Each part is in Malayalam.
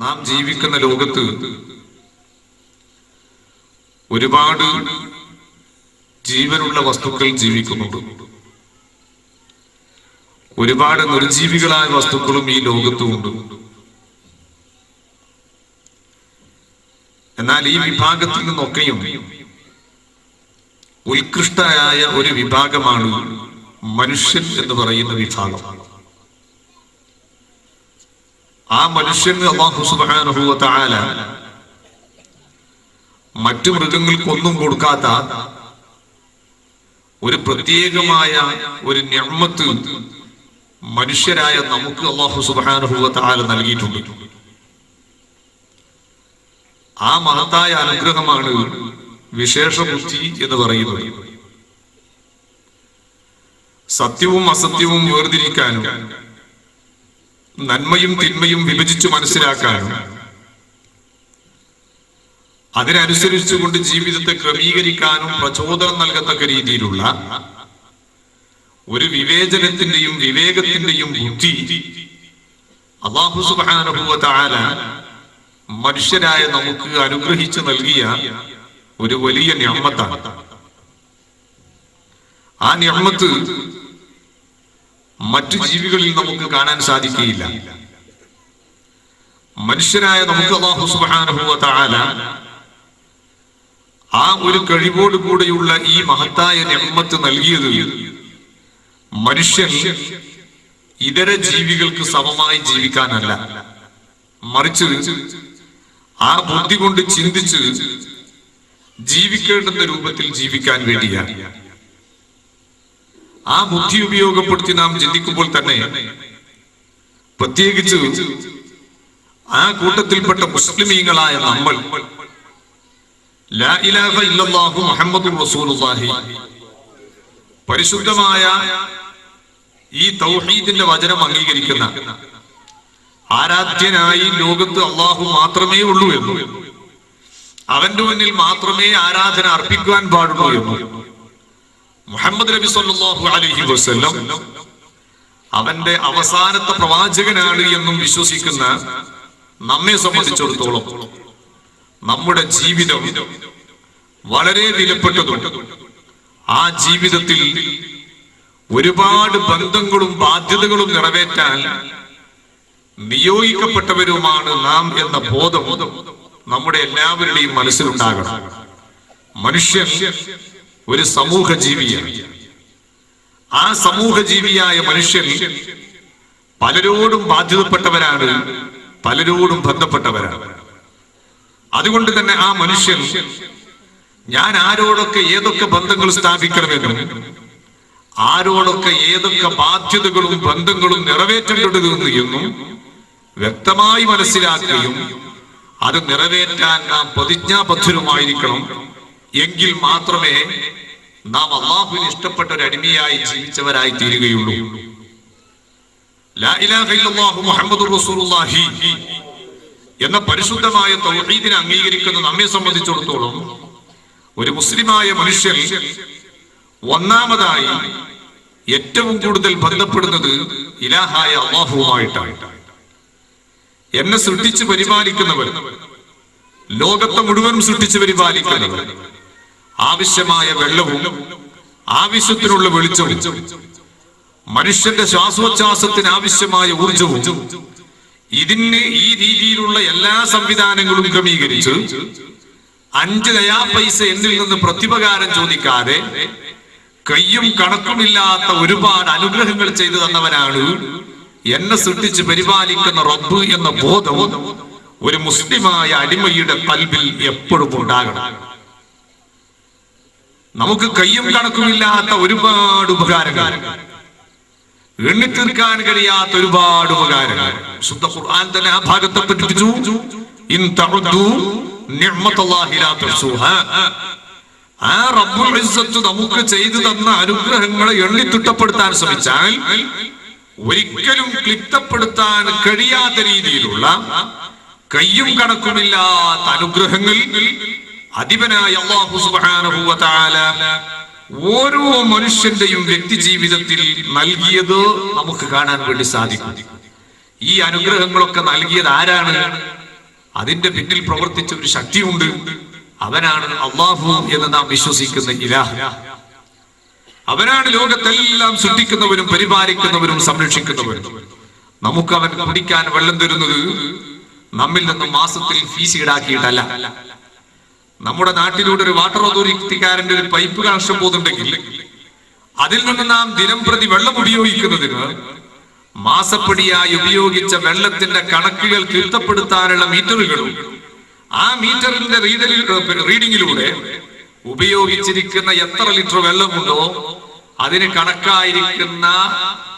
നാം ജീവിക്കുന്ന ലോകത്ത് ഒരുപാട് ജീവനുള്ള വസ്തുക്കൾ ജീവിക്കുന്നുണ്ട്. ഒരുപാട് നിർജീവികളായ വസ്തുക്കളും ഈ ലോകത്തുമുണ്ട്. എന്നാൽ ഈ വിഭാഗത്തിൽ നിന്നൊക്കെയും ഉത്കൃഷ്ടയായ ഒരു വിഭാഗമാണ് മനുഷ്യൻ എന്ന് പറയുന്ന വിഭാഗം. ആ മനുഷ്യന് അല്ലാഹു സുബ്ഹാനഹു വ തആല മറ്റു മൃഗങ്ങൾക്കൊന്നും കൊടുക്കാത്ത ഒരു പ്രത്യേകമായ ഒരു നിഅ്മത്ത് മനുഷ്യരായ നമുക്ക് അല്ലാഹു സുബ്ഹാനഹു വ തആല നൽകിയിട്ടുണ്ട്. ആ മഹത്തായ അനുഗ്രഹമാണ് വിശേഷ ബുദ്ധി എന്ന് പറയുന്നത്. സത്യവും അസത്യവും വേർതിരിക്കാനും നന്മയും തിന്മയും വിഭജിച്ചു മനസ്സിലാക്കാനും അതിനനുസരിച്ചുകൊണ്ട് ജീവിതത്തെ ക്രമീകരിക്കാനും പ്രചോദനം നൽകത്തക്ക രീതിയിലുള്ള ഒരു വിവേചനത്തിന്റെയും വിവേകത്തിന്റെയും ബുദ്ധി അല്ലാഹു സുബ്ഹാനഹു വ തആല മനുഷ്യരായ നമുക്ക് അനുഗ്രഹിച്ചു നൽകിയ ഒരു വലിയ നിഅ്മത്താണ്. ആ നിഅ്മത്ത് മറ്റു ജീവികളിൽ നമുക്ക് കാണാൻ സാധിക്കുകയില്ല. മനുഷ്യരായ നമുക്ക് അല്ലാഹു സുബ്ഹാനഹു വ തആല ആ ഒരു കഴിവോട് കൂടെയുള്ള ഈ മഹത്തായ നിഅ്മത്ത് നൽകിയത് മനുഷ്യൻ ഇതര ജീവികൾക്ക് സമമായി ജീവിക്കാനല്ല, മറിച്ച് ആ ബുദ്ധി കൊണ്ട് ചിന്തിച്ച് ജീവിക്കേണ്ടുന്ന രൂപത്തിൽ ജീവിക്കാൻ വേണ്ടിയാണ്. ആ ബുദ്ധി ഉപയോഗപ്പെടുത്തി നാം ചിന്തിക്കുമ്പോൾ തന്നെ പ്രത്യേകിച്ച് ആ കൂട്ടത്തിൽപ്പെട്ട മുസ്ലിമീങ്ങളായ നമ്മൾ ലാ ഇലാഹ ഇല്ലല്ലാഹു മുഹമ്മദുർ റസൂലുള്ളാഹി പരിശുദ്ധമായ ഈ തൗഹീദിന്റെ വചനം അംഗീകരിക്കുന്ന ആരാധ്യനായി ലോകത്ത് അള്ളാഹു മാത്രമേ ഉള്ളൂ എന്നും അവന്റെ മുന്നിൽ മാത്രമേ ആരാധന അർപ്പിക്കുവാൻ പാടുള്ളൂ എന്നും മുഹമ്മദ് നബി സല്ലല്ലാഹു അലൈഹി വസല്ലം അവന്റെ അവസാനത്തെ പ്രവാചകനാണ് എന്നും വിശ്വസിക്കുന്ന നമ്മെ സംബന്ധിച്ചിടത്തോളം നമ്മുടെ ജീവിതം വളരെ വിലപ്പെട്ടതും ആ ജീവിതത്തിൽ ഒരുപാട് ബന്ധങ്ങളും ബാധ്യതകളും നിറവേറ്റാൻ നിയോഗിക്കപ്പെട്ടവരുമാണ് നാം എന്ന ബോധം നമ്മുടെ എല്ലാവരുടെയും മനസ്സിലുണ്ടാകണം. മനുഷ്യൻ ഒരു സമൂഹ ജീവിയാണ്. ആ സമൂഹ ജീവിയായ മനുഷ്യൻ പലരോടും ബാധ്യതപ്പെട്ടവരാണ്, പലരോടും ബന്ധപ്പെട്ടവരാണ്. അതുകൊണ്ട് തന്നെ ആ മനുഷ്യൻ ഞാൻ ആരോടൊക്കെ ഏതൊക്കെ ബന്ധങ്ങൾ സ്ഥാപിക്കണമെന്നും ആരോടൊക്കെ ഏതൊക്കെ ബാധ്യതകളും ബന്ധങ്ങളും നിറവേറ്റേണ്ടതെന്ന് എന്നും വ്യക്തമായി മനസ്സിലാക്കുകയും അത് നിറവേറ്റാൻ നാം പ്രതിജ്ഞാബദ്ധരുമായിരിക്കണം. എങ്കിൽ മാത്രമേ നാം അല്ലാഹുവിന് ഇഷ്ടപ്പെട്ട ഒരു അടിമയായി ജീവിച്ചവരായി തീരുകയുള്ളൂ. ലാ ഇലാഹ ഇല്ലല്ലാഹു മുഹമ്മദുർ റസൂലുള്ളാഹി എന്ന പരിശുദ്ധമായ തൗഹീദിനെ അംഗീകരിക്കുന്ന നമ്മെ സംബന്ധിച്ചിടത്തോളം ഒരു മുസ്ലിമായ മനുഷ്യൻ ഒന്നാമതായി ഏറ്റവും കൂടുതൽ ബന്ധപ്പെടുന്നത് ഇലാഹായ അല്ലാഹുവുമായിട്ടാണ്. എന്നെ സൃഷ്ടിച്ച് പരിപാലിക്കുന്നവർ, ലോകത്തെ മുഴുവനും സൃഷ്ടിച്ച് പരിപാലിക്കുന്നവർ, ആവശ്യമായ വെള്ളവും ആവശ്യത്തിനുള്ള വെളിച്ചവും മനുഷ്യന്റെ ശ്വാസോച്ഛ്വാസത്തിന് ആവശ്യമായ ഊർജവും ഇതിന് ഈ രീതിയിലുള്ള എല്ലാ സംവിധാനങ്ങളും ക്രമീകരിച്ച് 5 നയാ പൈസ എന്നിൽ നിന്ന് പ്രതിപകാരം ചോദിക്കാതെ കയ്യും കണക്കുമില്ലാത്ത ഒരുപാട് അനുഗ്രഹങ്ങൾ ചെയ്തു തന്നവനാണ് എന്നെ സൃഷ്ടിച്ച് പരിപാലിക്കുന്ന റബ്ബ് എന്ന ബോധം ഒരു മുസ്ലിമായ അടിമയുടെ ഖൽബിൽ എപ്പോഴും ഉണ്ടാകണം. നമുക്ക് കയ്യും കണക്കുമില്ലാത്ത ഒരുപാട് ഉപകാരങ്ങൾ, എണ്ണിത്തീർക്കാൻ കഴിയാത്ത ഒരുപാട് ഉപകാരങ്ങൾ ശുദ്ധ ഖുർആൻ തന്നെ ആ ഭാഗത്തെ പഠിപ്പിച്ചു. ഇൻ തഉദ്ദു നിഅ്മതല്ലാഹി ലാ തുഹ്സുഹാ. ആ റബ്ബുൽ ഇസ്സത്ത് നമുക്ക് ചെയ്തു തന്ന അനുഗ്രഹങ്ങളെ എണ്ണിത്തിട്ടപ്പെടുത്താൻ ശ്രമിച്ചാൽ ഒരിക്കലും ക്ലിപ്തപ്പെടുത്താൻ കഴിയാത്ത രീതിയിലുള്ള കയ്യും കണക്കുമില്ലാത്ത അനുഗ്രഹങ്ങൾ അധിപനായ അല്ലാഹു സുബ്ഹാനഹു വ തആല ഓരോ മനുഷ്യന്റെയും വ്യക്തി ജീവിതത്തിൽ നൽകിയത് നമുക്ക് കാണാൻ വേണ്ടി സാധിക്കും. ഈ അനുഗ്രഹങ്ങളൊക്കെ നൽകിയത് ആരാണ്? അതിന്റെ പിന്നിൽ പ്രവർത്തിച്ച ഒരു ശക്തിയുണ്ട്. അവനാണ് അല്ലാഹു എന്ന് നാം വിശ്വസിക്കുന്ന ഇലാഹ്. അവനാണ് ലോകത്തെല്ലാം സൃഷ്ടിക്കുന്നവരും പരിപാലിക്കുന്നവരും സംരക്ഷിക്കുന്നവരും. നമുക്ക് അവൻ കുടിക്കാൻ വെള്ളം തരുന്നത് നമ്മിൽ നിന്ന് മാസത്തിൽ ഫീസ് ഈടാക്കിയിട്ടല്ല. നമ്മുടെ നാട്ടിലൂടെ ഒരു വാട്ടർ അതോറിറ്റിക്കാരന്റെ ഒരു പൈപ്പ് കണക്ഷൻ പോകുന്നുണ്ടെങ്കിൽ അതിൽ നിന്ന് നാം ദിനം പ്രതി വെള്ളം ഉപയോഗിക്കുന്നതിന് മാസപ്പടിയായി ഉപയോഗിച്ച വെള്ളത്തിന്റെ കണക്കുകൾ തിട്ടപ്പെടുത്താനുള്ള മീറ്ററുകളും ആ മീറ്ററിന്റെ റീഡിങ്ങിലൂടെ ഉപയോഗിച്ചിരിക്കുന്ന എത്ര ലിറ്റർ വെള്ളമുണ്ടോ അതിന് കണക്കായിരിക്കുന്ന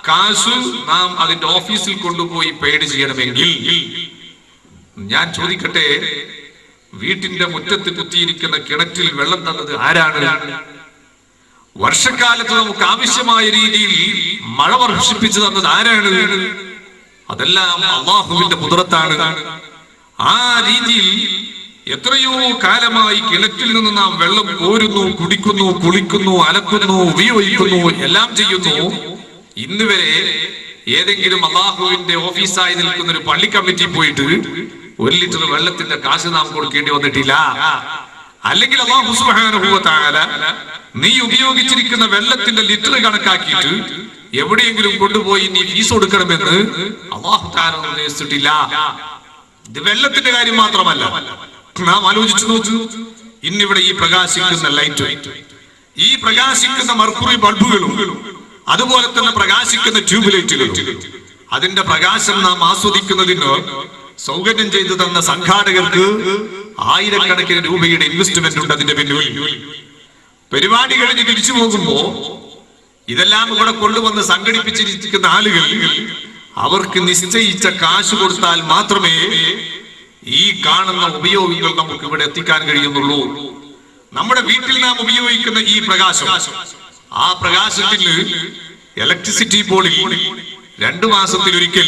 കാശ് നാം അതിന്റെ ഓഫീസിൽ കൊണ്ടുപോയി പെയ്ഡ് ചെയ്യണമെങ്കിൽ, ഞാൻ ചോദിക്കട്ടെ, വീട്ടിന്റെ മുറ്റത്ത് കുത്തിയിരിക്കുന്ന കിണറ്റിൽ വെള്ളം തന്നത് ആരാണ്? വർഷക്കാലത്ത് നമുക്ക് ആവശ്യമായ രീതിയിൽ മഴ വർഷിപ്പിച്ചു തന്നത് ആരാണ്? അതെല്ലാം അല്ലാഹുവിന്റെ ഖുദ്റത്താണ്. ആ രീതിയിൽ എത്രയോ കാലമായി കിണറ്റിൽ നിന്ന് നാം വെള്ളം കോരുന്നു, കുടിക്കുന്നു, കുളിക്കുന്നു, അലക്കുന്നു, ഉപയോഗിക്കുന്നു, എല്ലാം ചെയ്യുന്നു. ഇന്ന് വരെ ഏതെങ്കിലും അല്ലാഹുവിന്റെ ഓഫീസായി നിൽക്കുന്ന ഒരു പള്ളി കമ്മിറ്റി പോയിട്ട് 1 ലിറ്റർ വെള്ളത്തിന്റെ കാശ് നാം കൊടുക്കേണ്ടി വന്നിട്ടില്ല. അല്ലെങ്കിൽ അല്ലാഹു സുബ്ഹാനഹു വ തആല നീ ഉപയോഗിച്ചിരിക്കുന്ന വെള്ളത്തിന്റെ ലിറ്റർ കണക്കാക്കിയിട്ട് എവിടെയെങ്കിലും കൊണ്ടുപോയി നീ ഫീസ് കൊടുക്കണമെന്ന് അല്ലാഹു തആല നിർദ്ദേശിച്ചിട്ടില്ല. ഇത് വെള്ളത്തിന്റെ കാര്യം മാത്രമല്ല. നാം ആലോചിച്ചു നോക്കൂ, ഇന്നിവിടെ ഈ പ്രകാശിക്കുന്ന ലൈറ്റ്, ഈ പ്രകാശിക്കുന്ന മർക്കുറി ബൾബുകളും അതുപോലെ തന്നെ പ്രകാശിക്കുന്ന ട്യൂബ് ലൈറ്റുകളും, അതിന്റെ പ്രകാശം നാം ആസ്വദിക്കുന്നതിന് സൗകര്യം ചെയ്തു തന്ന സംഘാടകർക്ക് ആയിരക്കണക്കിന് രൂപയുടെ ഇൻവെസ്റ്റ്മെന്റ് ഉണ്ട് അതിന്റെ പിന്നിൽ. പരിപാടി കഴിഞ്ഞ് തിരിച്ചു പോകുമ്പോ ഇതെല്ലാം ഇവിടെ കൊണ്ടുവന്ന് സംഘടിപ്പിച്ചിരിക്കുന്ന ആളുകൾ അവർക്ക് നിശ്ചയിച്ച കാശ് കൊടുത്താൽ മാത്രമേ ഈ കാണുന്ന ഉപയോഗികൾ നമുക്ക് ഇവിടെ എത്തിക്കാൻ കഴിയുന്നുള്ളൂ. നമ്മുടെ വീട്ടിൽ നാം ഉപയോഗിക്കുന്ന ഈ പ്രകാശം, ആ പ്രകാശത്തിന് ഇലക്ട്രിസിറ്റി ബോർഡിൽ 2 മാസത്തിലൊരിക്കൽ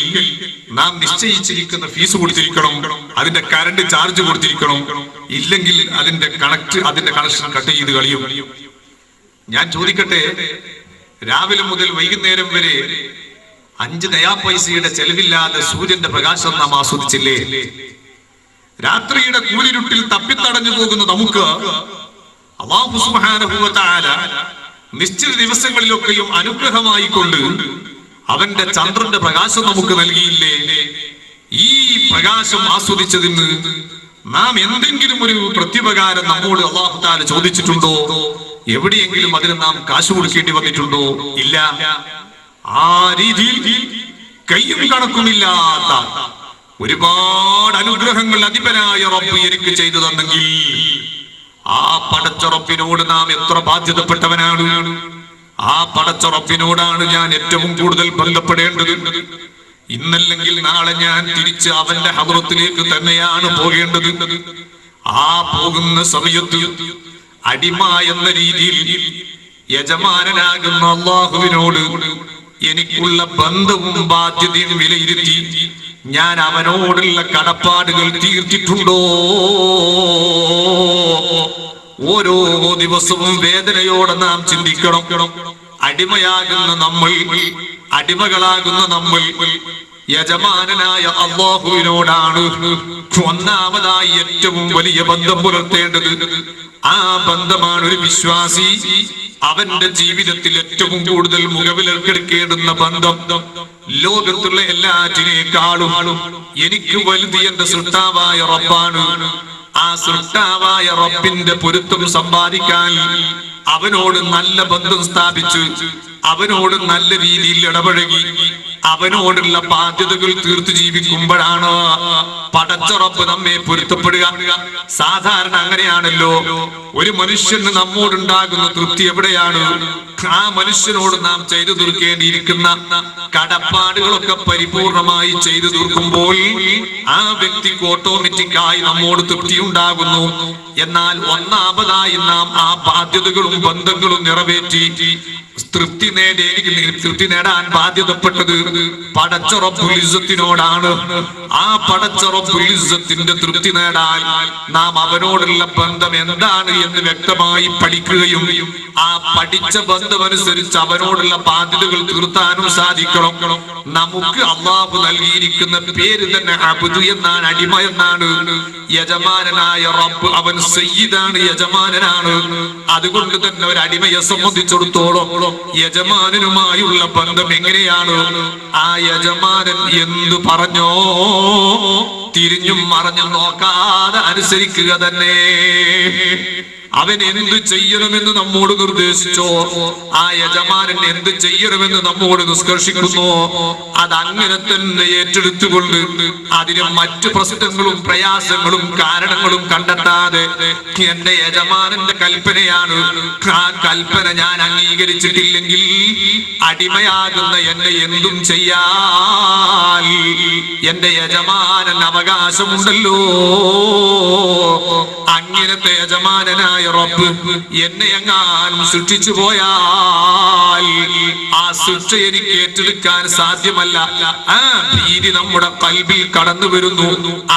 നാം നിശ്ചയിച്ചിരിക്കുന്ന ഫീസ് കൊടുത്തിരിക്കണം, അതിന്റെ കറണ്ട് ചാർജ് കൊടുത്തിരിക്കണം. ഇല്ലെങ്കിൽ അതിന്റെ കണക്ഷൻ കട്ട് ചെയ്ത് കളയും. ഞാൻ ചോദിക്കട്ടെ, രാവിലെ മുതൽ വൈകുന്നേരം വരെ 5 നയാ പൈസയുടെ ചെലവില്ലാതെ സൂര്യന്റെ പ്രകാശം നാം ആസ്വദിച്ചില്ലേ? രാത്രിയുടെ കൂരിരുട്ടിൽ തപ്പിത്തടഞ്ഞു പോകുന്ന നമുക്ക് അല്ലാഹു സുബ്ഹാനഹു വ തആല നിശ്ചിത ദിവസങ്ങളിലൊക്കെയും അനുഗ്രഹമായിക്കൊണ്ട് അവന്റെ ചന്ദ്രന്റെ പ്രകാശം നമുക്ക് നൽകിയില്ലേ? ഈ പ്രകാശം ആസ്വദിച്ചതിന് നാം എന്തെങ്കിലും ഒരു പ്രത്യുപകാരം നമ്മോട് അല്ലാഹു തആല ചോദിച്ചിട്ടുണ്ടോ? എവിടെയെങ്കിലും അതിന് നാം കാശ് കൊടുക്കേണ്ടി വന്നിട്ടുണ്ടോ? ഇല്ല. ആ രീതിയിൽ കയ്യും കണക്കുമില്ലാത്ത ഒരുപാട് അനുഗ്രഹങ്ങൾ അധിപനായ റബ്ബ് എനിക്ക് ചെയ്തു തന്നെങ്കിൽ ആ പടച്ച റബ്ബിനോട് നാം എത്ര ബാധ്യതപ്പെട്ടവനാണ്. ആ പടച്ച റബ്ബിനോടാണ് ഞാൻ ഏറ്റവും കൂടുതൽ ബന്ധപ്പെടേണ്ടത്. ഇന്നല്ലെങ്കിൽ നാളെ ഞാൻ തിരിച്ച് അവന്റെ ഹദ്റത്തിലേക്ക് തന്നെയാണ് പോകേണ്ടത്. ആ പോകുന്ന സമയത്ത് അടിമ എന്ന രീതിയിൽ യജമാനനാകുന്ന അല്ലാഹുവിനോട് എനിക്കുള്ള ബന്ധവും ബാധ്യതയും വിലയിരുത്തി ഞാൻ അവനോടുള്ള കടപ്പാടുകൾ തീർത്തിട്ടുണ്ടോ? ഓരോ ദിവസവും വേദനയോടെ നാം ചിന്തിക്കണം. അടിമകളാകുന്ന നമ്മൾ യജമാനനായ അല്ലാഹുവിനോടാണ് ഒന്നാമതായി ഏറ്റവും വലിയ ബന്ധം പുലർത്തേണ്ടത്. ആ ബന്ധമാണ് ഒരു വിശ്വാസി അവന്റെ ജീവിതത്തിൽ ഏറ്റവും കൂടുതൽ മുഖവിലക്കെടുക്കേണ്ടുന്ന ബന്ധം. ലോകത്തുള്ള എല്ലാറ്റിനേക്കാളും എനിക്ക് വലുത് എന്റെ സൃഷ്ടാവായ റബ്ബാണ്. ആ സൃഷ്ടാവായ റബ്ബിന്റെ പൊരുത്തം സമ്പാദിക്കാൻ അവനോട് നല്ല ബന്ധം സ്ഥാപിച്ച് അവനോട് നല്ല രീതിയിൽ ഇടപഴകി അവനോടുള്ള ബാധ്യതകൾ തീർത്തു ജീവിക്കുമ്പോഴാണ് പടച്ച റബ്ബ് നമ്മെ പൊരുത്തപ്പെടുക. സാധാരണ അങ്ങനെയാണല്ലോ. ഒരു മനുഷ്യന് നമ്മോടുണ്ടാകുന്ന തൃപ്തി എവിടെയാണ്? ആ മനുഷ്യനോട് നാം ചെയ്തു തീർക്കേണ്ടിയിരിക്കുന്ന കടപ്പാടുകളൊക്കെ പരിപൂർണമായി ചെയ്തു തീർക്കുമ്പോൾ ആ വ്യക്തിക്ക് ഓട്ടോമാറ്റിക്കായി നമ്മോട് തൃപ്തി ഉണ്ടാകുന്നു. എന്നാൽ ഒന്നാമതായി നാം ആ ബാധ്യതകളും ബന്ധങ്ങളും നിറവേറ്റി തൃപ്തി നേടാൻ ബാധ്യതപ്പെട്ടത് പടച്ച റബ്ബുൽ ഇസ്സത്തിനോടാണ്. ആ പടച്ച റബ്ബുൽ ഇസ്സത്തിന്റെ തൃപ്തി നേടാൻ നാം അവനോടുള്ള ബന്ധം എന്താണ് എന്ന് വ്യക്തമായി പഠിക്കുകയും ആ പഠിച്ച ബന്ധം ബന്ധമനുസരിച്ച് അവനോടുള്ള ബാധ്യതകൾ തീർത്താനും സാധിക്കണം. നമുക്ക് അള്ളാഹു നൽകിയിരിക്കുന്ന പേര് തന്നെ അബ്ദു എന്നാണ്, അടിമ എന്നാണ്. യജമാനനായ റബ്ബ് അവൻ സയ്യിദാണ്, യജമാനനാണ്. അതുകൊണ്ട് തന്നെ ഒരു അടിമയെ സംബന്ധിച്ചിടത്തോളം യജമാനനുമായുള്ള ബന്ധം എങ്ങനെയാണ്? ആ യജമാനൻ എന്തു പറഞ്ഞോ തിരിഞ്ഞും മറഞ്ഞും നോക്കാതെ അനുസരിക്കുക തന്നെ. അവൻ എന്ത് ചെയ്യണമെന്ന് നമ്മോട് നിർദ്ദേശിച്ചോ, ആ യജമാനൻ എന്ത് ചെയ്യണമെന്ന് നമ്മോട് നിഷ്കർഷിക്കുന്നു, അതങ്ങനെ തന്നെ ഏറ്റെടുത്തുകൊണ്ട് അതിന് മറ്റു പ്രശ്നങ്ങളും പ്രയാസങ്ങളും കാരണങ്ങളും കണ്ടെത്താതെ എന്റെ യജമാനന്റെ കൽപ്പനയാണ്, ആ കൽപ്പന ഞാൻ അംഗീകരിച്ചിട്ടില്ലെങ്കിൽ അടിമയാകുന്ന എന്നെ എന്തും ചെയ്യാൻ എന്റെ യജമാനൻ അവകാശമുണ്ടല്ലോ. അങ്ങനത്തെ യജമാനനായ റബ്ബ് എന്നെ എങ്ങാനും സൃഷ്ടിച്ചു പോയാൽ ആ ശിക്ഷ എനിക്ക് ഏറ്റെടുക്കാൻ സാധ്യമല്ല. ആ ഭീതി നമ്മുടെ കൽബിൽ കടന്നു വരുന്നു.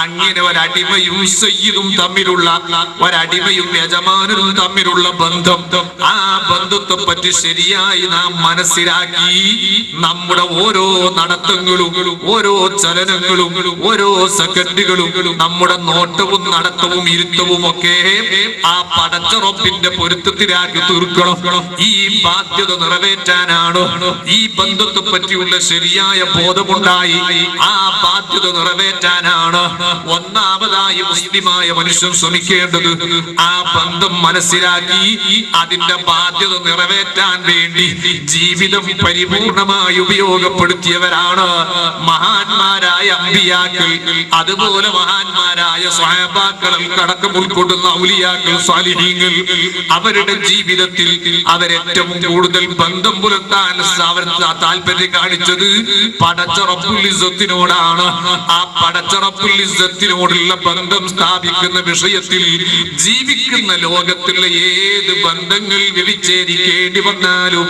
അങ്ങനെ ഒരടിമയും സയ്യിദും തമ്മിലുള്ള, ഒരടിമയും യജമാനനും തമ്മിലുള്ള ബന്ധം, ആ ബന്ധത്തെ പറ്റി ശരിയായി നാം മനസ്സിലാക്കി നമ്മുടെ ഓരോ നടത്തങ്ങളും ഓരോ ചലനങ്ങളും ഓരോ സെക്കൻഡുകളും നമ്മുടെ നോട്ടവും നടത്തവും ഇരുത്തവും ഒക്കെ ആ പടച്ച റബ്ബിന്റെ പൊരുത്തത്തിലാക്കി തീർക്കണം. ഈ ബാധ്യത നിറവേറ്റാനാണ്, ഈ ബന്ധത്തെ പറ്റിയുള്ള ശരിയായ ബോധമുണ്ടായി ആ ബാധ്യത നിറവേറ്റാനാണ് ഒന്നാമതായി മുസ്ലിമായ മനുഷ്യൻ ശ്രമിക്കേണ്ടത്. ആ ബന്ധം മനസ്സിലാക്കി അതിന്റെ ബാധ്യത നിറവേറ്റാൻ വേണ്ടി ജീവിതം പരിപൂർണമായി ഉപയോഗപ്പെടുത്തിയവരാണ് മഹാന്മാരായ അമ്പിയാക്കൾ, അതുപോലെ മഹാന്മാരായ സ്വഹാബാക്കൾ അടക്കം ഉൾക്കൊള്ളുന്ന ഔലിയാക്കൾ, സാലിഹീങ്ങൾ. അവരുടെ ജീവിതത്തിൽ അവരേറ്റവും കൂടുതൽ ബന്ധം പുലർത്താൻ അവർ താല്പര്യം കാണിച്ചത് പടച്ച റബ്ബുൽ ഇസ്സത്തിനോടാണ്. ആ പടച്ച റബ്ബുൽ ഇസ്സത്തിനോടുള്ള ബന്ധം സ്ഥാപിക്കുന്ന വിഷയത്തിൽ ജീവിക്കുന്ന ലോകത്തിലെ ഏത് ബന്ധങ്ങൾ വലിച്ചേരിക്കേണ്ടി വന്നാലും,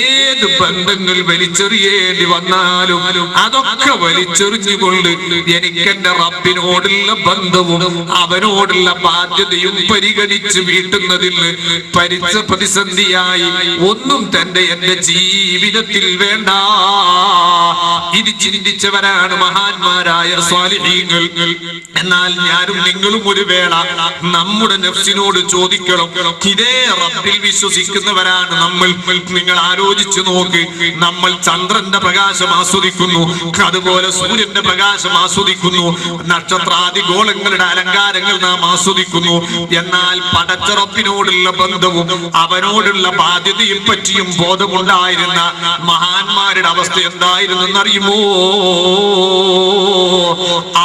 ഏത് ബന്ധങ്ങൾ വലിച്ചെറിയേണ്ടി വന്നാലും അതൊക്കെ വലിച്ചെറിഞ്ഞുകൊണ്ട് എനിക്കെന്റെ റബ്ബിനോടുള്ള ബന്ധവും അവനോടുള്ള ബാധ്യതയും പരിഗണിച്ച് വീട്ടുന്നതിൽ പ്രതിസന്ധിയായി ഒന്നും തന്നെ എന്റെ ജീവിതത്തിൽ വേണ്ട. ഇത് ചിന്തിച്ചവരാണ് മഹാന്മാരായ സ്വാലിഹീങ്ങൾ. എന്നാൽ ഞാനും നിങ്ങളും ഒരു വേള നമ്മുടെ നഫ്സിനോട് ചോദിക്കണം, ഇതേ റബ്ബിൽ വിശ്വസിക്കുന്നവരാണ് നമ്മൾ. നിങ്ങൾ ആലോചിച്ചു നോക്ക്, നമ്മൾ ചന്ദ്രന്റെ പ്രകാശം ആസ്വദിക്കുന്നു, അതുപോലെ സൂര്യന്റെ പ്രകാശം ആസ്വദിക്കുന്നു, നക്ഷത്രാദി ഗോളങ്ങളുടെ അലങ്കാരങ്ങൾ നാം ആസ്വദിക്കുന്നു. എന്നാൽ പടച്ച റബ്ബിനോടുള്ള ബന്ധവും അവനോടുള്ള ബാധ്യതയെ പറ്റിയും ബോധമുണ്ടായിരുന്ന മഹാന്മാരുടെ അവസ്ഥ എന്തായിരുന്നെന്നറിയുമോ?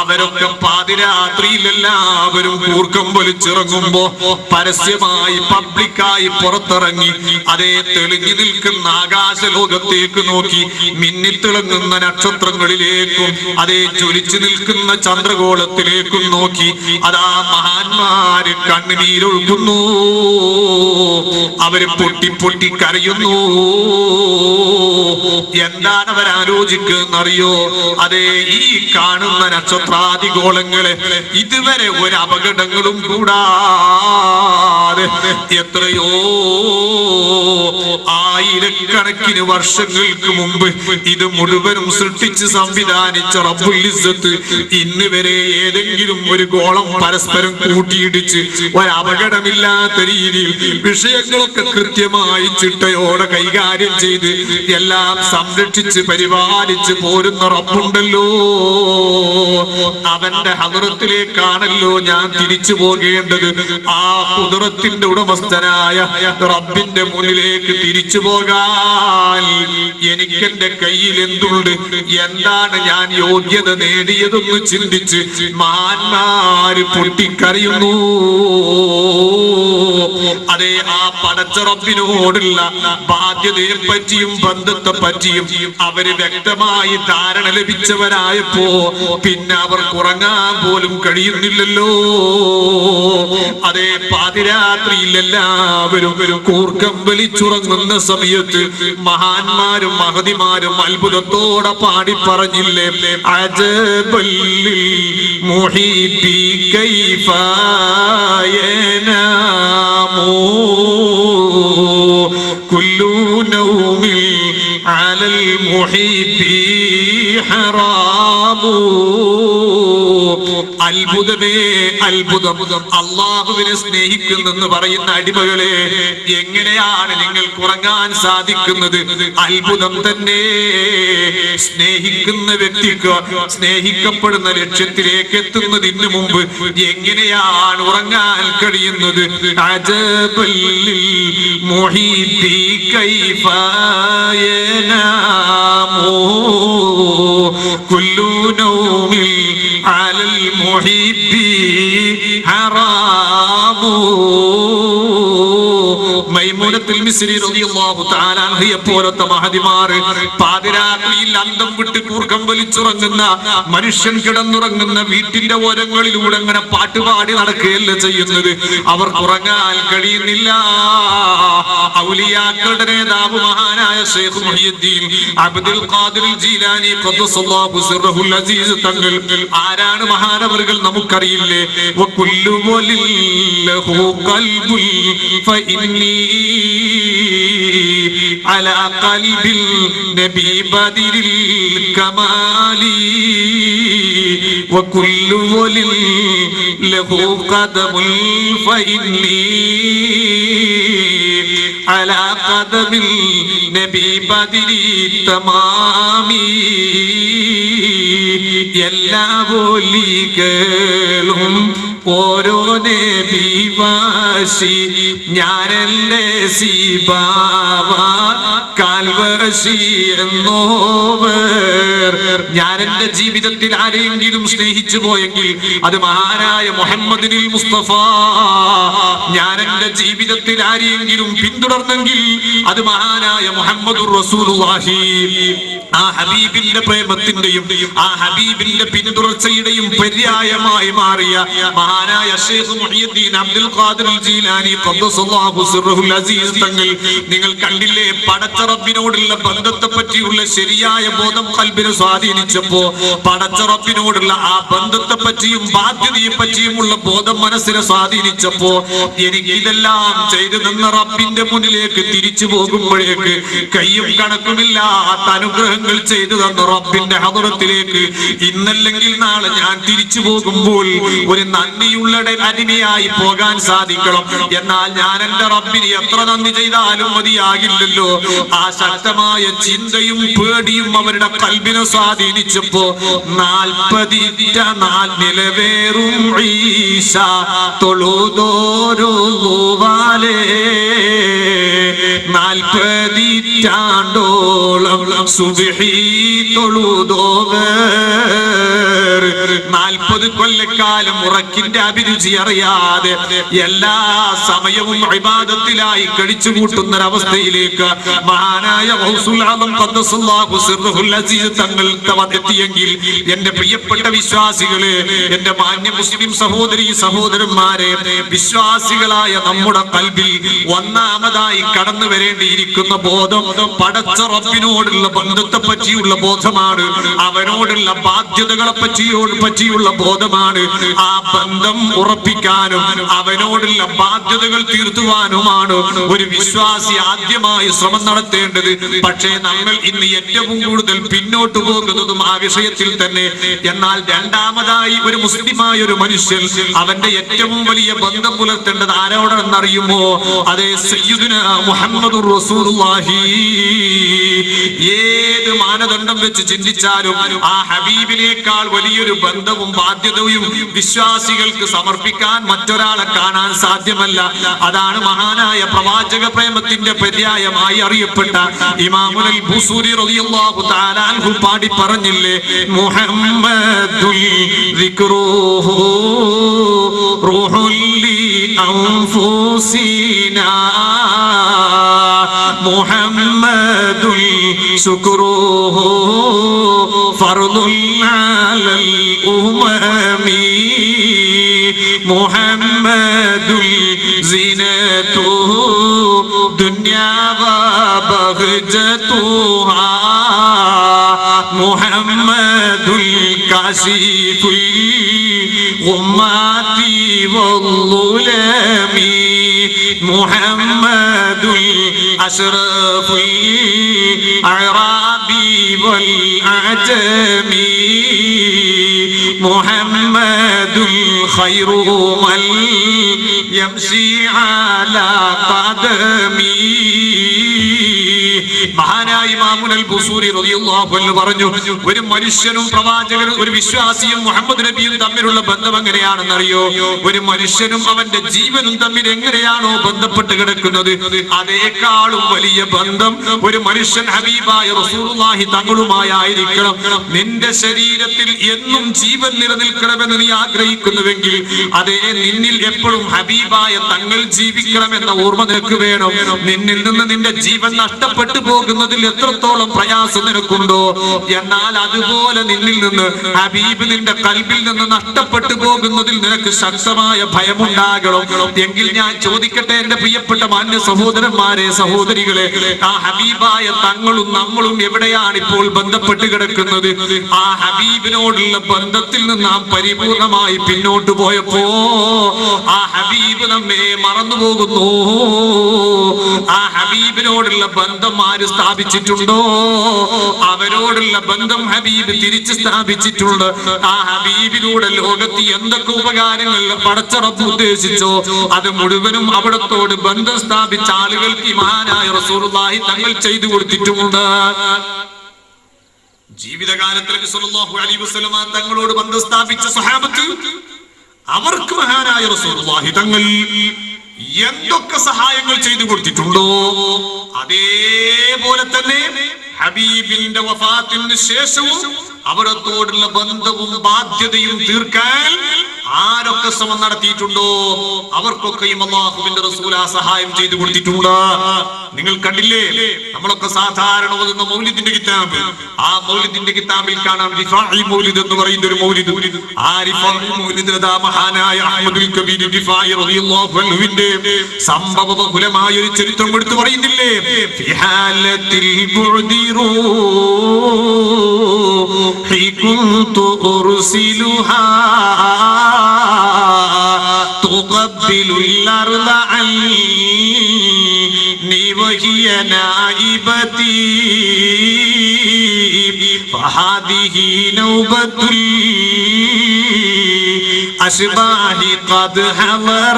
അവരൊക്കെ പാതിരാത്രിയിൽ എല്ലാവരും കൂർക്കം വലിച്ചിറങ്ങുമ്പോ പരസ്യമായി പബ്ലിക്കായി പുറത്തിറങ്ങി അതേ തെളിഞ്ഞു നിൽക്കുന്ന ആകാശലോകത്തേക്ക് നോക്കി മിന്നിത്തിളങ്ങുന്ന നക്ഷത്രങ്ങളിലേക്കും അതേ ജ്വലിച്ചു നിൽക്കുന്ന ചന്ദ്രഗോളത്തിലേക്കും നോക്കി അതാ മഹാന്മാര് കണ്ണുനീരൊഴുകുന്നു, അവര് പൊട്ടി പൊട്ടി കരയുന്നു. എന്താണ് അവരാലോചിക്കുന്നറിയോ? അതേ ഈ കാണുന്ന നക്ഷത്രാദിഗോളങ്ങളെ ഇതുവരെ ഒരു അപകടങ്ങളും കൂടാതെ എത്രയോ ആയിരക്കണക്കിന് വർഷങ്ങൾക്ക് മുമ്പ് ഇത് മുഴുവനും സൃഷ്ടിച്ച് സംവിധാനിച്ച റബ്ബുൽ ഇസ്സത്ത് ഇന്ന് വരെ ഏതെങ്കിലും ഒരു ഗോളം പരസ്പരം കൂട്ടിയിടിച്ച് ഒരപകടമില്ലാത്ത രീതിയിൽ വിഷയങ്ങളൊക്കെ കൃത്യമായി ചിട്ടയോടെ കൈകാര്യം ചെയ്ത് എല്ലാം സംരക്ഷിച്ച് പരിപാലിച്ച് പോരുന്ന റബ്ബുണ്ടല്ലോ. അവന്റെ ഹദറത്തിലേക്കാണല്ലോ ഞാൻ തിരിച്ചു പോകേണ്ടത്. ആ ഖുദ്റത്തിന്റെ ഉടമസ്ഥനായ റബ്ബിന്റെ മുന്നിലേക്ക് തിരിച്ചു പോകാൻ എനിക്കെന്റെ കയ്യിൽ എന്തുണ്ട്, എന്താണ് ഞാൻ യോഗ്യത നേടിയതെന്ന് ചിന്തിച്ച് മഹാന്മാര് പൊട്ടിക്കരയുന്നു. അതേ ആ പടച്ച റബ്ബിനോടുള്ള ബാധ്യതയെ പറ്റിയും ബന്ധത്തെ പറ്റിയും അവര് വ്യക്തമായി ധാരണ ലഭിച്ചവരായപ്പോ പിന്നെ അവർക്ക് ഉറങ്ങാൻ പോലും കഴിയുന്നില്ലല്ലോ. അതേ പാതിരാത്രിയിൽ എല്ലാവരും കൂർക്കം വലിച്ചുറങ്ങുന്ന സമയത്ത് മഹാന്മാരും മഹതിമാരും അത്ഭുതത്തോടെ പാടി പറഞ്ഞില്ലേ, അജബല്ലിൽ മുഹീബി കൈഫ യനാമു കുല്ലു അത്ഭുതമേ അത്ഭുതം. അള്ളാഹുവിനെ സ്നേഹിക്കുന്നെന്ന് പറയുന്ന അടിമകളെ, എങ്ങനെയാണ് നിങ്ങൾക്ക് ഉറങ്ങാൻ സാധിക്കുന്നത്? അത്ഭുതം തന്നെ. സ്നേഹിക്കുന്ന വ്യക്തിക്ക് സ്നേഹിക്കപ്പെടുന്ന ലക്ഷ്യത്തിലേക്ക് എത്തുന്നതിന് മുമ്പ് എങ്ങനെയാണ് ഉറങ്ങാൻ കഴിയുന്നത്? അജബല്ലിൽ മുഹീബി കൈഫ യനാമു കുല്ലു നൗമിൽ അലൽ മുഹീബി ഹറാമു. മൈമൂനത്തുൽ മിസ്രി റളിയല്ലാഹു തആല അൻഹയെ പോലത്തെ മഹദിമാർ പാതിരാത്രിയിൽ അന്തം വിട്ട് കൂർക്കം വലിച്ചുറങ്ങുന്ന മനുഷ്യൻ കിടന്നുറങ്ങുന്ന വീട്ടിന്റെ ഓരങ്ങളിലൂടെ അങ്ങനെ പാട്ടുപാടി നടക്കുകയല്ല ചെയ്യുന്നത്. അവർ ഉറങ്ങാൻ കഴിയുന്നില്ല. ഔലിയാക്കളുടെ നേതാവ് മഹാനായ ശൈഖ് മുഹിയുദ്ദീൻ അബ്ദുൽ ഖാദിർ ജീലാനി ഖദ്ദസല്ലാഹു സിർറഹുൽ അസീസ് തങ്ങൾ ആരാണ് മഹാനവറുകൾ നമുക്കറിയില്ലേ? വകുല്ലു വലില്ലഹു ഖൽബുൽ ഫഇന്നി അലാ ഖൽബിൽ നബി ബദിരിൽ കമാലി വകുല്ലു വലില്ലഹു ഖദമുൽ ഫഇന്നി അലാ ഖദമിൽ നബി ബദിരി തമാമി. എല്ലാ ഒലികളും ഓരോ നബിവാശി, ഞാനല്ലേ സീബാവ കാൽവശി എന്നോവർ. ഞാൻ എന്റെ ജീവിതത്തിൽ ആരെയെങ്കിലും സ്നേഹിച്ചു പോയെങ്കിൽ അത് മഹാനായ മുഹമ്മദിനിൽ മുസ്തഫ. ഞാൻ എന്റെ ജീവിതത്തിൽ ആരെയെങ്കിലും പിന്തുടർന്നെങ്കിൽ അത് മഹാനായ മുഹമ്മദുർ റസൂലുള്ളാഹി. ആ ഹബീബിന്റെ പ്രേമത്തിന്റെയും ആ ഹബീബിന്റെ പിന്തുടർച്ചയുടെയും പര്യായമായി മാറിയ മഹാനായ ശൈഖ് മുഹിയുദ്ദീൻ അബ്ദുൽ ഖാദിർ ജീലാനി ഖദ്ദസല്ലാഹു സിർറഹുൽ അസീസ് തങ്ങൾ, നിങ്ങൾ കണ്ടില്ലേ, പടച്ച റബ്ബിനോടുള്ള ബന്ധത്തെ പറ്റിയുള്ള ശരിയായ ബോധം ഖൽബിനെ സ്വാധീനിച്ചപ്പോ, പടച്ച റബ്ബിനോടുള്ള ആ ബന്ധത്തെ പറ്റിയും ബാധ്യതയെ പറ്റിയുമുള്ള ബോധം മനസ്സിനെ സ്വാധീനിച്ചപ്പോ, എനിക്ക് ഇതെല്ലാം ചെയ്തു തന്ന റബ്ബിന്റെ മുന്നിലേക്ക് തിരിച്ചു പോകുമ്പോഴേക്ക് കയ്യും കണക്കുമില്ലാത്ത അനുഗ്രഹങ്ങൾ ചെയ്തു തന്ന റബ്ബിന്റെ ഹദറത്തിലേക്ക് ഇന്നല്ലെങ്കിൽ നാളെ ഞാൻ തിരിച്ചു പോകുമ്പോൾ ഒരു നന്ദിയുള്ള അടിമയായി പോകാൻ സാധിക്കണം. എന്നാൽ ഞാൻ എന്റെ റബ്ബിന് എത്ര നന്ദി ചെയ്താലും മതിയാകില്ലല്ലോ. ആ ശക്തമായ ചിന്തയും പേടിയും അവരുടെ കൽബിനെ സ്വാധീനിച്ചപ്പോ 40 നാൾ നിലവേറും ഈശ തൊഴുതോരുവാലേ 40 ആണ്ടോളം സുബ്ഹി തൊഴുതോവർ 40 കൊല്ലക്കാലം ഉറക്കിന്റെ അഭിരുചി അറിയാതെ എല്ലാ സമയവും ഇബാദത്തിലായി കഴിച്ചു കൂട്ടുന്നൊരവസ്ഥയിലേക്ക് മഹാനായ ഗൗസുൽ ആദം ഖദ്ദസല്ലാഹു സിർറഹുൽ അസീസ് തങ്ങൾ എത്തിയെങ്കിൽ, എന്റെ പ്രിയപ്പെട്ട വിശ്വാസികളെ, എന്റെ മാന്യ മുസ്ലിം സഹോദരി സഹോദരന്മാരെ, വിശ്വാസികളായ നമ്മുടെ കൽബിൽ ഒന്നാമതായി കടന്നു വരേണ്ടിയിരിക്കുന്ന ബോധം പടച്ച റബ്ബിനോടുള്ള ബന്ധത്തെ പറ്റിയുള്ള ബോധമാണ്. അവനോടുള്ള ബാധ്യതകളെ പറ്റിയുള്ള ബോധമാണ്. ആ ബന്ധം ഉറപ്പിക്കാനും അവനോടുള്ള ബാധ്യതകൾ തീർത്തുവാനുമാണ് ഒരു വിശ്വാസി ആദ്യമായി ശ്രമം നടത്തേണ്ടത്. പക്ഷേ നമ്മൾ ഇന്ന് ഏറ്റവും കൂടുതൽ പിന്നോട്ട് പോകുന്നതും ആ വിഷയത്തിൽ തന്നെ. എന്നാൽ രണ്ടാമതായി ഒരു മുസ്ലിമായ ഒരു മനുഷ്യൻ അവന്റെ ഏറ്റവും വലിയ ബന്ധം പുലർത്തേണ്ടത് ആരോടെന്നറിയുമോ? അതേ സയ്യിദുനാ മുഹമ്മദുർ റസൂലുള്ളാഹി. ഏത് മാനദണ്ഡം വെച്ച് ചിന്തിച്ചാലും ആ ഹബീബിനേക്കാൾ വലിയൊരു ബന്ധവും ബാധ്യതയും വിശ്വാസികൾക്ക് സമർപ്പിക്കാൻ മറ്റൊരാളെ കാണാൻ സാധ്യമല്ല. അതാണ് മഹാനായ പ്രവാചക പ്രേമത്തിന്റെ പര്യായമായി അറിയപ്പെട്ട ഇമാമുൽ ബുസൂരി റളിയല്ലാഹു തആല അൻഹു പാടി പറഞ്ഞില്ലേ, മുഹമ്മദുൽ ദിക്റുഹു റൂഹുൽ ലി അൻഫുസിനാ മുഹമ്മദുൽ ശുക്റുഹു ഫർദുൽ അലൽ ഉമമി മുഹമ്മദുൽ സിനതുഹു ദുനിയാ വബഹ്ജതുഹാ മുഹമ്മദുൽ കാശിഫുൽ ഗുമ്മാതി വള്ളുലമി മുഹമ്മദുൽ അശ്റഫുൽ അഅറാബി വൽ അജമി മുഹമ്മദുൽ വലദുൽ ഖൈറു മൽ യംശി അലാ ഖദമി. മഹാനായ ഇമാമുൽ ബുസൂരി റളിയല്ലാഹു അൻഹു പറഞ്ഞു, ഒരു മനുഷ്യനും പ്രവാചകനും ഒരു വിശ്വാസിയും മുഹമ്മദ് നബിയും തമ്മിലുള്ള ബന്ധം എങ്ങനെയാണെന്നറിയോ? ഒരു മനുഷ്യനും അവന്റെ ജീവനും തമ്മിൽ എങ്ങനെയാണോ ബന്ധപ്പെട്ട് കിടക്കുന്നത്, അതേക്കാളും വലിയ ബന്ധം ഒരു മനുഷ്യൻ ഹബീബായ റസൂലുള്ളാഹി തങ്ങളുമായിരിക്കണം. നിന്റെ ശരീരത്തിൽ എന്നും ജീവൻ നിലനിൽക്കണമെന്ന് നീ ആഗ്രഹിക്കുന്നുവെങ്കിൽ അതേ നിന്നിൽ എപ്പോഴും ഹബീബായ തങ്ങൾ ജീവിക്കണമെന്ന ഓർമ്മ നിനക്ക് വേണം. നിന്നിൽ നിന്ന് നിന്റെ ജീവൻ നഷ്ടപ്പെട്ടു പോകുന്നതിൽ എത്രത്തോളം പ്രയാസം നിനക്കുണ്ടോ, എന്നാൽ അതുപോലെ നിന്നിൽ നിന്ന് ഹബീബ് നിന്റെ കൽബിൽ നിന്ന് നഷ്ടപ്പെട്ടു പോകുന്നതിൽ നിനക്ക് ശക്തമായ ഭയമുണ്ടാകണം. എങ്കിൽ ഞാൻ ചോദിക്കട്ടെ എന്റെ പ്രിയപ്പെട്ട മാന്യ സഹോദരന്മാരെ, സഹോദരികളെ, ആ ഹബീബായ തങ്ങളും നമ്മളും എവിടെയാണ് ഇപ്പോൾ ബന്ധപ്പെട്ട് കിടക്കുന്നത്? ആ ഹബീബിനോടുള്ള ബന്ധത്തിൽ നിന്ന് നാം പരിപൂർണമായി പിന്നോട്ട് പോയപ്പോ ആ ഹബീബ് നമ്മെ മറന്നുപോകുന്നു. ആ ഹബീബിനോടുള്ള ബന്ധം ആര് സ്ഥാപിച്ചിട്ടുണ്ടോ അവരോടുള്ള ബന്ധം ഹബീബ് തിരിച്ച് സ്ഥാപിച്ചിട്ടുണ്ട്. ആ ഹബീബിലൂടെ ലോകത്ത് എന്തൊക്കെ ഉപകാരങ്ങൾ പടച്ച റബ്ബ് ഉദ്ദേശിച്ചോ അത് മുഴുവനും അവിടത്തോട് ബന്ധം സ്ഥാപിച്ച ആളുകൾക്ക് മഹാനായ റസൂലുള്ളാഹി തങ്ങൾ ചെയ്തു കൊടുത്തിട്ടുമുണ്ട്. ജീവിതകാലത്തിൽ സല്ലല്ലാഹു അലൈഹി വസല്ലമ തങ്ങളോട് ബന്ധം സ്ഥാപിച്ച സ്വഹാബത്ത് അവർക്ക് മഹാനായ റസൂലുള്ളാഹി തങ്ങൾ എന്തൊക്കെ സഹായങ്ങൾ ചെയ്തു കൊടുത്തിട്ടുണ്ടോ അതേപോലെ തന്നെ ഹബീബിന്റെ വഫാത്തിന് ശേഷവും അവരത്തോടുള്ള ബന്ധവും ബാധ്യതയും തീർക്കാൻ ആരൊക്കെ ശ്രമം നടത്തിയിട്ടുണ്ടോ അവർക്കൊക്കെയും അല്ലാഹുവിന്റെ റസൂൽ ആ സഹായം ചെയ്തു കൊടുത്തിട്ടുണ്ട്. നിങ്ങൾ കണ്ടില്ലേ, നമ്മളൊക്കെ സാധാരണ ഓതുന്ന മൗലിദിന്റെ കിതാബ്, ആ മൗലിദിന്റെ കിതാബിൽ കാണാം റിഫാഇ മൗലിദ് എന്ന് പറയുന്ന ഒരു മൗലിദ്. ആ റിഫാഇ മൗലിദിൽ മഹാനായ അഹ്മദുൽ കബീർ റിഫാഇ റളിയല്ലാഹു അൻഹുവിന്റെ സംഭവബഹുലമായ ഒരു ചരിത്രം എടുത്തു പറയുന്നില്ലേ? ഫിഹാലത്തിൽ ബുഅദിറു كنت أرسلها تقبل الأرض عني وهي نائبتي فهذه نوبة الأشباح قد حضرت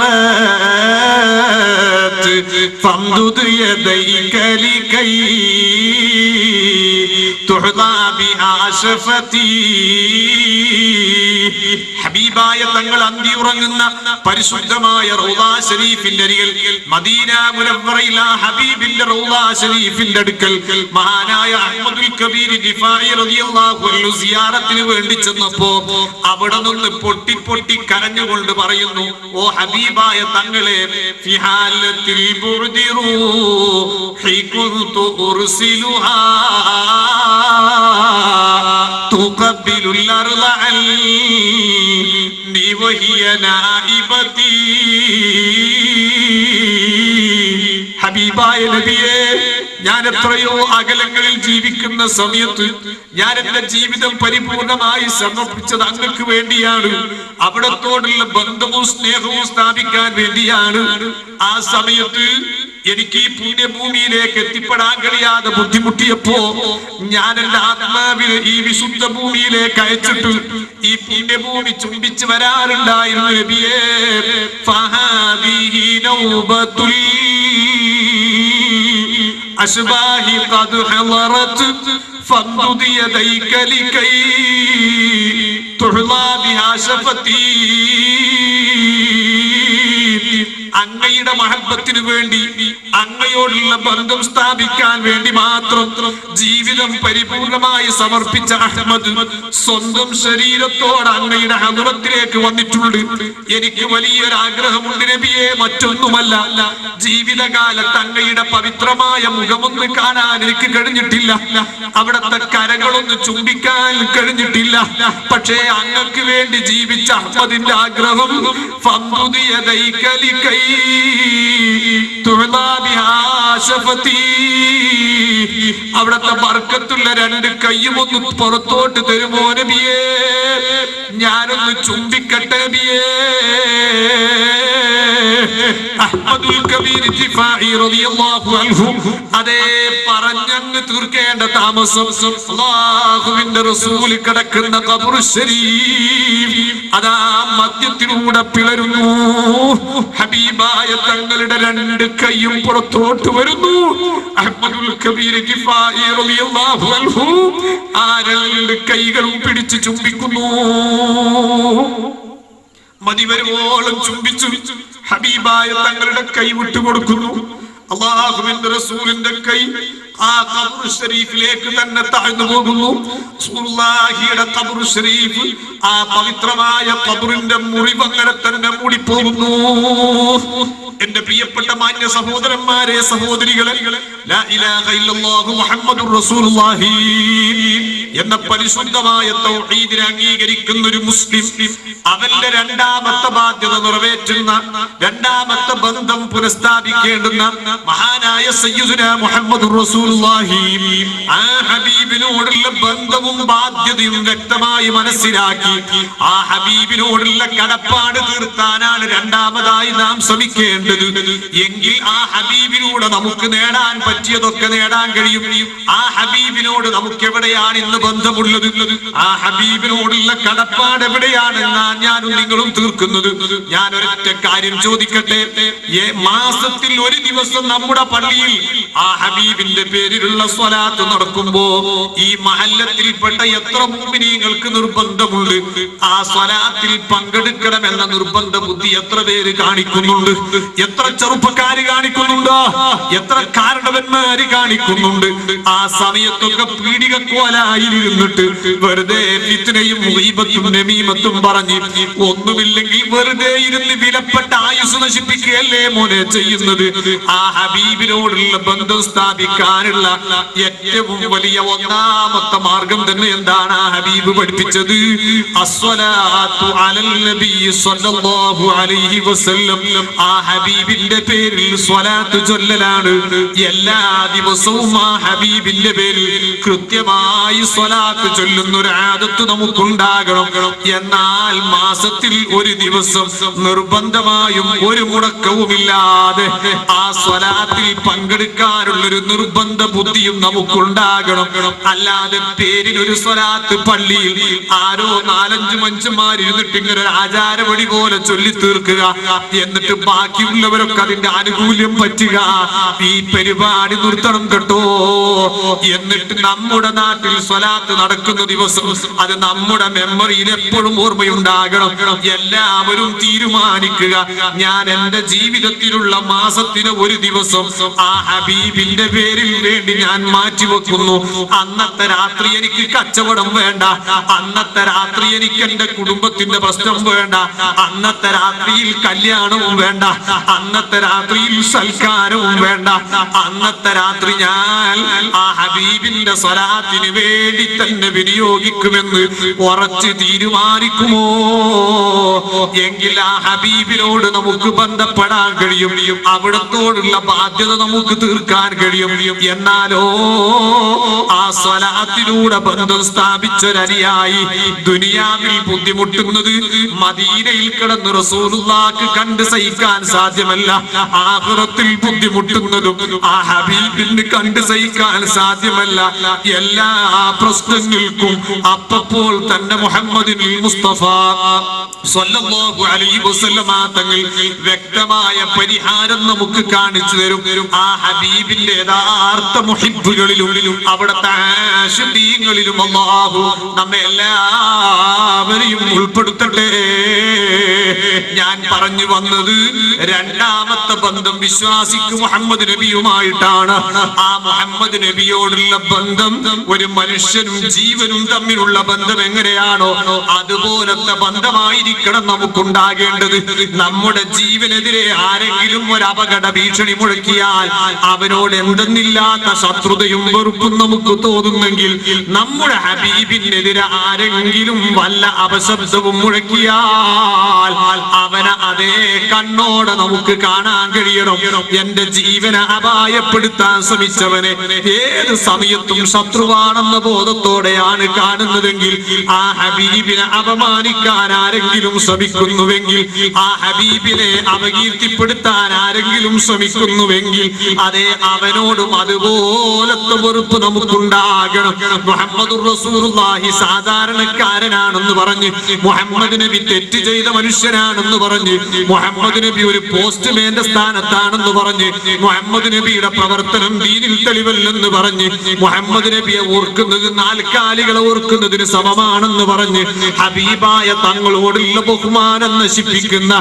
فامدد يديك لكي تحظى بها شفتي. ഹബീബായ തങ്ങൾ അന്തി ഉറങ്ങുന്ന പരിശുദ്ധമായ റൗളാ ശരീഫിന്റെ അരികിൽ മദീന മുനവ്വറയിൽ ആ ഹബീബിന്റെ റൗളാ ശരീഫിന്റെ അടുക്കൽ മഹാനായ അഹ്മദുൽ കബീർ റിഫാഇ റളിയല്ലാഹു അൻഹു സിയാറത്തിന് വേണ്ടി ചെന്നപ്പോ അവിടെ നിന്ന് പൊട്ടി പൊട്ടി കരഞ്ഞുകൊണ്ട് പറയുന്നു, ഓ ഹബീബായ തങ്ങളെ, ഫിഹാലത്തിൽ ബുർദിറു ഹികുതു ഉർസിലുഹാ تقبل الأرض عني وهي نائبتي. ഹബീബായ നബിയേ, ഞാൻ എത്രയോ അകലങ്ങളിൽ ജീവിക്കുന്ന സമയത്ത് ഞാൻ എന്റെ ജീവിതം പരിപൂർണമായി സമർപ്പിച്ചത് അങ്ങക്ക് വേണ്ടിയാണ്. അവിടത്തോടുള്ള ബന്ധവും സ്നേഹവും സ്ഥാപിക്കാൻ വേണ്ടിയാണ്. ആ സമയത്ത് എനിക്ക് ഈ പുണ്യഭൂമിയിലേക്ക് എത്തിപ്പെടാൻ കഴിയാതെ ബുദ്ധിമുട്ടിയപ്പോ ഞാൻ എന്റെ ആത്മാവിനെ ഈ വിശുദ്ധ ഭൂമിയിലേക്ക് അയച്ചിട്ട് ഈ പുണ്യഭൂമി ചുംബിച്ച് വരാറുണ്ടായിരുന്നു. നബിയേ, ഫഹാദിഹി നൗബത്തുൽ അശ്ബാഹി ഖദ് ഹളറത് ഫംദുദ് യദൈക ലികൈ തുഹ്ലാ ബിഹാ ശഫതി. അങ്ങയുടെ മഹബത്തിന് വേണ്ടി, അങ്ങയോടുള്ള ബന്ധം സ്ഥാപിക്കാൻ വേണ്ടി മാത്രം ജീവിതം പരിപൂർണമായി സമർപ്പിച്ച അഹ്മദ് സ്വന്തം ശരീരത്തോട് അങ്ങയുടെ ഹദ്റത്തിലേക്ക് വന്നിട്ടുണ്ട്. എനിക്ക് വലിയൊരു ആഗ്രഹമുണ്ട് നബിയെ, മറ്റൊന്നുമല്ല, ജീവിതകാലത്ത് അങ്ങയുടെ പവിത്രമായ മുഖമൊന്ന് കാണാൻ എനിക്ക് കഴിഞ്ഞിട്ടില്ല, അവിടത്തെ കരകളൊന്ന് ചുംബിക്കാൻ കഴിഞ്ഞിട്ടില്ല. പക്ഷേ അങ്ങക്ക് വേണ്ടി ജീവിച്ച അഹ്മദിന്റെ ആഗ്രഹം അവിടത്തെ ബർക്കത്തുള്ള രണ്ട് കയ്യും ഒന്ന് പുറത്തോട്ട് തരുമോ നബിയേ, ഞാനൊന്ന് ചുംബിക്കട്ടെ നബിയേ. അഹ്മദുൽ കബീർ ദിഫാഇ റളിയല്ലാഹു അൻഹു അതേ പറഞ്ഞങ്ങ് തീർക്കേണ്ട താമസം അല്ലാഹുവിന്റെ റസൂൽ കിടക്കുന്ന ഖബർ ശരീഫ് അതാ മധ്യത്തിലൂടെ പിളരുന്നു. ഹബീബായ തങ്ങളുടെ രണ്ട് കൈയും പുറത്തോട്ട് വരുന്നു. അഹ്മദുൽ കബീർ ദിഫാഇ റളിയല്ലാഹു അൻഹു ആ രണ്ട് കൈകളും പിടിച്ച് ചുംബിക്കുന്നു. മതി വരുവോളം ചുംബിച്ചു ഹബീബായ തങ്ങളുടെ കൈ വിട്ടുകൊടുക്കുന്നു. അല്ലാഹുവിന്റെ റസൂലിന്റെ കൈ ആ ഖബർ ശരീഫിലേക്ക് തന്നെ താഴ്ന്നു പോകുന്നു. റസൂലുള്ളാഹിയുടെ ഖബർ ശരീഫ് ആ പവിത്രമായ ഖബറിന്റെ മുറിവങ്ങനെ തന്നെ മൂടിപ്പോകുന്നു. എന്റെ പ്രിയപ്പെട്ട മാന്യ സഹോദരന്മാരെ, സഹോദരികളെ, ലാ ഇലാഹ ഇല്ലല്ലാഹു മുഹമ്മദുർ റസൂലുള്ളാഹി എന്ന പരിശുദ്ധമായ തൗഹീദിനെ അംഗീകരിക്കുന്ന ഒരു മുസ്ലിം അവന്റെ രണ്ടാമത്തെ ബാധ്യത നിറവേറ്റുന്ന, രണ്ടാമത്തെ ബന്ധം പുനഃസ്ഥാപിക്കേണ്ടുന്ന മഹാനായ സയ്യിദുനാ മുഹമ്മദുർ റസൂലുള്ളാഹി ആ ഹബീബിനോടുള്ള ബന്ധവും ബാധ്യതയും വ്യക്തമായി മനസ്സിലാക്കി ആ ഹബീബിനോടുള്ള കടപ്പാട് തീർത്താനാണ് രണ്ടാമതായി നാം ശ്രമിക്കേണ്ടത്. എങ്കിൽ ആ ഹബീബിനോട് നമുക്ക് നേടാൻ പറ്റിയതൊക്കെ നേടാൻ കഴിയും. ആ ഹബീബിനോട് നമുക്ക് എവിടെയാണ് ഇന്ന് ബന്ധമുള്ളത്? ആ ഹബീബിനോടുള്ള കടപ്പാട് എവിടെയാണെന്നാണ് ഞാനും നിങ്ങളും തീർക്കുന്നത്. ഞാൻ ഒരൊറ്റ കാര്യം ചോദിക്കട്ടെ, മാസത്തിൽ ഒരു ദിവസം നമ്മുടെ പള്ളിയിൽ ആ ഹബീബിന്റെ പേരിലുള്ള സ്വലാത്ത് നടക്കുമ്പോ ഈ മഹല്ലത്തിൽപ്പെട്ട എത്ര മുഅ്മിനീങ്ങൾക്ക് നിർബന്ധമുണ്ട് ആ സ്വലാത്തിൽ പങ്കെടുക്കണമെന്ന നിർബന്ധ ബുദ്ധി എത്ര പേര് കാണിക്കുന്നുണ്ട്? എത്ര ചെറുപ്പക്കാര് കാണിക്കുന്നുണ്ടോ? എത്ര കാരണവന്മാര് കാണിക്കുന്നുണ്ട്? ആ സമയത്തൊക്കെ പീഡികക്കോലായിരുന്നിട്ട് വെറുതെ ഫിത്നയും ഗീബത്തും നമീമത്തും പറഞ്ഞ് ഒന്നുമില്ലെങ്കിൽ വെറുതെ ഇരുന്ന് വിലപ്പെട്ട ആയുസ് നശിപ്പിക്കുകയല്ലേ മോനെ ചെയ്യുന്നത്? ആ ഹബീബിനോടുള്ള ബന്ധം സ്ഥാപിക്കാനുള്ള ഏറ്റവും വലിയ ഒന്നാമത്തെ മാർഗം തന്നെ എന്താണ്? ആ ഹബീബ് പഠിപ്പിച്ചത് അസ്സലാത്തു അലൽ നബി സ്വല്ലല്ലാഹു അലൈഹി വസല്ലം. ആ ഹബീബിന്റെ പേരിൽ സ്വലാത്ത് ചൊല്ലലാണ്. എല്ലാ ദിവസവും ആ ഹബീബിന്റെ പേരിൽ കൃത്യമായി സ്വലാത്ത് ചൊല്ലുന്ന ഒരു ആദത്ത് നമുക്കുണ്ടാകണം. എന്നാൽ മാസത്തിൽ ഒരു ദിവസം നിർബന്ധമായും ഒരു മുടക്കവുമില്ലാതെ ആ സ്വലാത്തിൽ പങ്കെടുക്കാനുള്ളൊരു നിർബന്ധ ബുദ്ധിയും നമുക്കുണ്ടാകണം. അല്ലാതെ പേരിനൊരു സ്വലാത്ത് പള്ളിയിൽ ആരോ 4-5 മനുഷ്യന്മാരിരുന്നിട്ട് ഇങ്ങനെ ഒരു ആചാരപടി പോലെ ചൊല്ലി തീർക്കുക, എന്നിട്ട് ബാക്കിയുള്ളവരൊക്കെ അതിന്റെ ആനുകൂല്യം പറ്റുക. ഈ പരിപാടി നിർത്തണം കേട്ടോ. എന്നിട്ട് നമ്മുടെ നാട്ടിൽ സ്വലാത്ത് നടക്കുന്ന ദിവസം അത് നമ്മുടെ മെമ്മറിയിൽ എപ്പോഴും ഓർമ്മയുണ്ടാകണം. എല്ലാവരും തീരുമാനിക്കുക, ഞാൻ എന്റെ ജീവിതത്തിലുള്ള മാസത്തിന് ഒരു ദിവസം ആ ഹബീബിന്റെ പേരിൽ വേണ്ടി ഞാൻ മാറ്റിവെക്കുന്നു. അന്നത്തെ രാത്രി എനിക്ക് കച്ചവടം വേണ്ട, അന്നത്തെ രാത്രി എനിക്ക് എന്റെ കുടുംബത്തിന്റെ പ്രശ്നം വേണ്ട, അന്നത്തെ രാത്രിയിൽ കല്യാണവും വേണ്ട, അന്നത്തെ രാത്രിയിൽ സൽക്കാരവും വേണ്ട, അന്നത്തെ രാത്രി ഞാൻ ആ ഹബീബിന്റെ സ്വലാത്തിന് വേണ്ടി തന്നെ വിനിയോഗിക്കുമെന്ന് ഉറച്ച് തീരുമാനിക്കുമോ? എങ്കിൽ ആ ഹബീബിനോട് നമുക്ക് ബന്ധപ്പെടാൻ കഴിയും, അവിടത്തോടുള്ള ബാധ്യത നമുക്ക് തീർക്കാൻ കഴിയും. എന്നാലോ ആ സ്വലാത്തിലൂടെ ബന്ധം സ്ഥാപിച്ചൊരനിയായി ദുനിയാവിൽ ബുദ്ധിമുട്ടുന്നത് മദീനയിൽ കിടന്ന് റസൂലുള്ളാഹിക്ക് കണ്ട് സഹിക്കാൻ സാധ്യമല്ല. ആഖിറത്തിൽ ബുദ്ധിമുട്ടുന്നതും ആ ഹബീബിന് കണ്ട് സഹിക്കാൻ സാധ്യമല്ല. എല്ലാ പ്രശ്നങ്ങൾക്കും അപ്പോൾ തന്നെ മുഹമ്മദുൽ മുസ്തഫ സ്വല്ലല്ലാഹു അലൈഹി വസല്ലമ തങ്ങൾ വ്യക്തമായ പരിഹാരം നമുക്ക് കാണിച്ചു തരും. ആ ഹബീബിന്റെ യഥാർത്ഥ മുഹിബ്ബുകളിലും അവിടുത്തെ ആശിഖീങ്ങളിലും അല്ലാഹു നമ്മെ എല്ലാവരെയും ഉൾപ്പെടുത്തട്ടെ. ഞാൻ പറഞ്ഞു വന്നത് രണ്ടാമത്തെ ബന്ധം വിശ്വാസിക്ക് മുഹമ്മദ് നബിയുമായിട്ടാണ്. ആ മുഹമ്മദ് നബിയോടുള്ള ബന്ധം ഒരു മനുഷ്യനും ജീവനും തമ്മിലുള്ള ബന്ധം എങ്ങനെയാണോ അതുപോലത്തെ ബന്ധമായിരിക്കണം നമുക്കുണ്ടാകേണ്ടത്. നമ്മുടെ ജീവനെതിരെ ആരെങ്കിലും ഒരു അപകട ഭീഷണി മുഴക്കിയാൽ അവനോട് എന്തെന്നില്ലാത്ത ശത്രുതയും വെറുപ്പും നമുക്ക് തോന്നുന്നെങ്കിൽ നമ്മുടെ ഹബീബിനെതിരെ ആരെങ്കിലും വല്ല അപശബ്ദവും മുഴക്കിയാൽ അവനെ അതേ കണ്ണോടെ നമുക്ക് കാണാൻ കഴിയണം. എന്റെ ജീവനെ അപായപ്പെടുത്താൻ ശ്രമിച്ചവനെ ഏത് സമയത്തും ശത്രുവാണെന്ന ബോധത്തോടെയാണ് കാണുന്നതെങ്കിൽ, ആ ഹബീബിനെ അപമാനിക്കാൻ ആരെങ്കിലും ശ്രമിക്കുന്നുവെങ്കിൽ, ആ ഹബീബിനെ അപകീർത്തിപ്പെടുത്താൻ ആരെങ്കിലും ശ്രമിക്കുന്നുവെങ്കിൽ, അതേ അവനോടും അതുപോലത്തെ വെറുപ്പ് നമുക്കുണ്ടാകണം. മുഹമ്മദുർ റസൂലുള്ളാഹി സാധാരണക്കാരനാണെന്ന് പറഞ്ഞ്, മുഹമ്മദ് നബി തെറ്റ് ചെയ്ത മനുഷ്യനാണെന്ന് പറഞ്ഞ്, മുഹമ്മദ് നബി ഒരു പോസ്റ്റ്മാന്റെ സ്ഥാനത്താണെന്ന് പറഞ്ഞ്, മുഹമ്മദ് നബിയുടെ പ്രവർത്തനം ദീനിൽ തെളിവല്ലെന്ന് പറഞ്ഞ്, മുഹമ്മദ് നബിയെ ഓർക്കുന്നത് നാൽക്കാലികളെ ഓർക്കുന്നതിന് സമമാണെന്ന് പറഞ്ഞ്, ഹബീബായ തങ്ങളോടുള്ള ബഹുമാനം നശിപ്പിക്കുന്ന,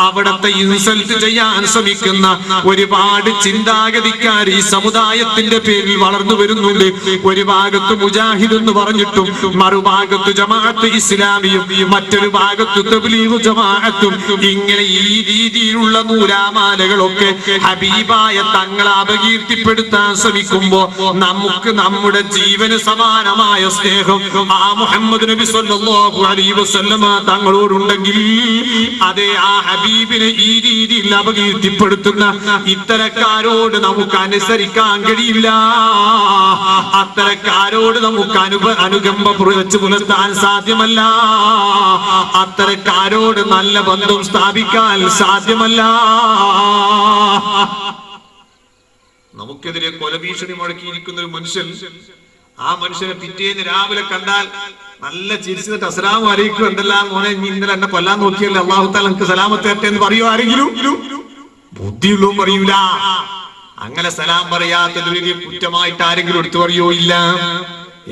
അവിടത്തെ ഇൻസൾട്ട് ചെയ്യാൻ ശ്രമിക്കുന്ന ഒരുപാട് ചിന്താഗതിക്കാർ ഈ സമുദായത്തിന്റെ പേരിൽ വളർന്നു വരുന്നുണ്ട്. ഒരു ഭാഗത്ത് മുജാഹിദ് എന്ന് പറഞ്ഞിട്ടും, മറുഭാഗത്ത് ജമാഅത്ത് ഇസ്ലാമിയും, മറ്റൊരു ഭാഗത്ത് തബ്ലീഗ് ജമാഅത്തും, ഇങ്ങനെ ഈ രീതിയിലുള്ള നൂലാമാലകളൊക്കെ ഹബീബായ തങ്ങളെ അപകീർത്തിപ്പെടുത്താൻ ശ്രമിക്കുമ്പോ നമുക്ക് നമ്മുടെ ജീവന് സമാനമായ സ്നേഹം ആ മുഹമ്മദ് നബി സ്വല്ലല്ലാഹു അലൈഹി വസല്ലമ തങ്ങളോടുണ്ടെങ്കിൽ, അതേ ആ ഹബീബിനെ ഈ രീതിയിൽ അപകീർത്തിപ്പെടുത്തുന്ന ഇത്തരക്കാരോട് നമുക്ക് അനുസരിക്കാൻ കഴിയില്ല. അത്തരക്കാരോട് നമുക്ക് അനുകമ്പ വെച്ച് പുലർത്താൻ സാധ്യമല്ല. അത്തരക്കാരോട് നല്ല ബന്ധം സ്ഥാപിക്കാൻ സാധ്യമല്ല. നമുക്കെതിരെ കൊലഭീഷണി മുഴക്കിയിരിക്കുന്ന ഒരു മനുഷ്യൻ, ആ മനുഷ്യനെ പിറ്റേന്ന് രാവിലെ കണ്ടാൽ നല്ല ചിരിച്ചിട്ട് അസ്സലാമു അലൈക്കും, എന്തെല്ലാം മോനെ, നീ ഇന്നലെ എന്നെ കൊല്ലാൻ നോക്കിയല്ലേ, അല്ലാഹു തആല എനിക്ക് സലാമത്ത് തരട്ടെ എന്ന് പറയോ ആരെങ്കിലും? ബുദ്ധിയുള്ളവും പറയൂല. അങ്ങനെ സലാം പറയാത്തത് വലിയ കുറ്റമായിട്ട് ആരെങ്കിലും എടുത്തു പറയോ? ഇല്ല.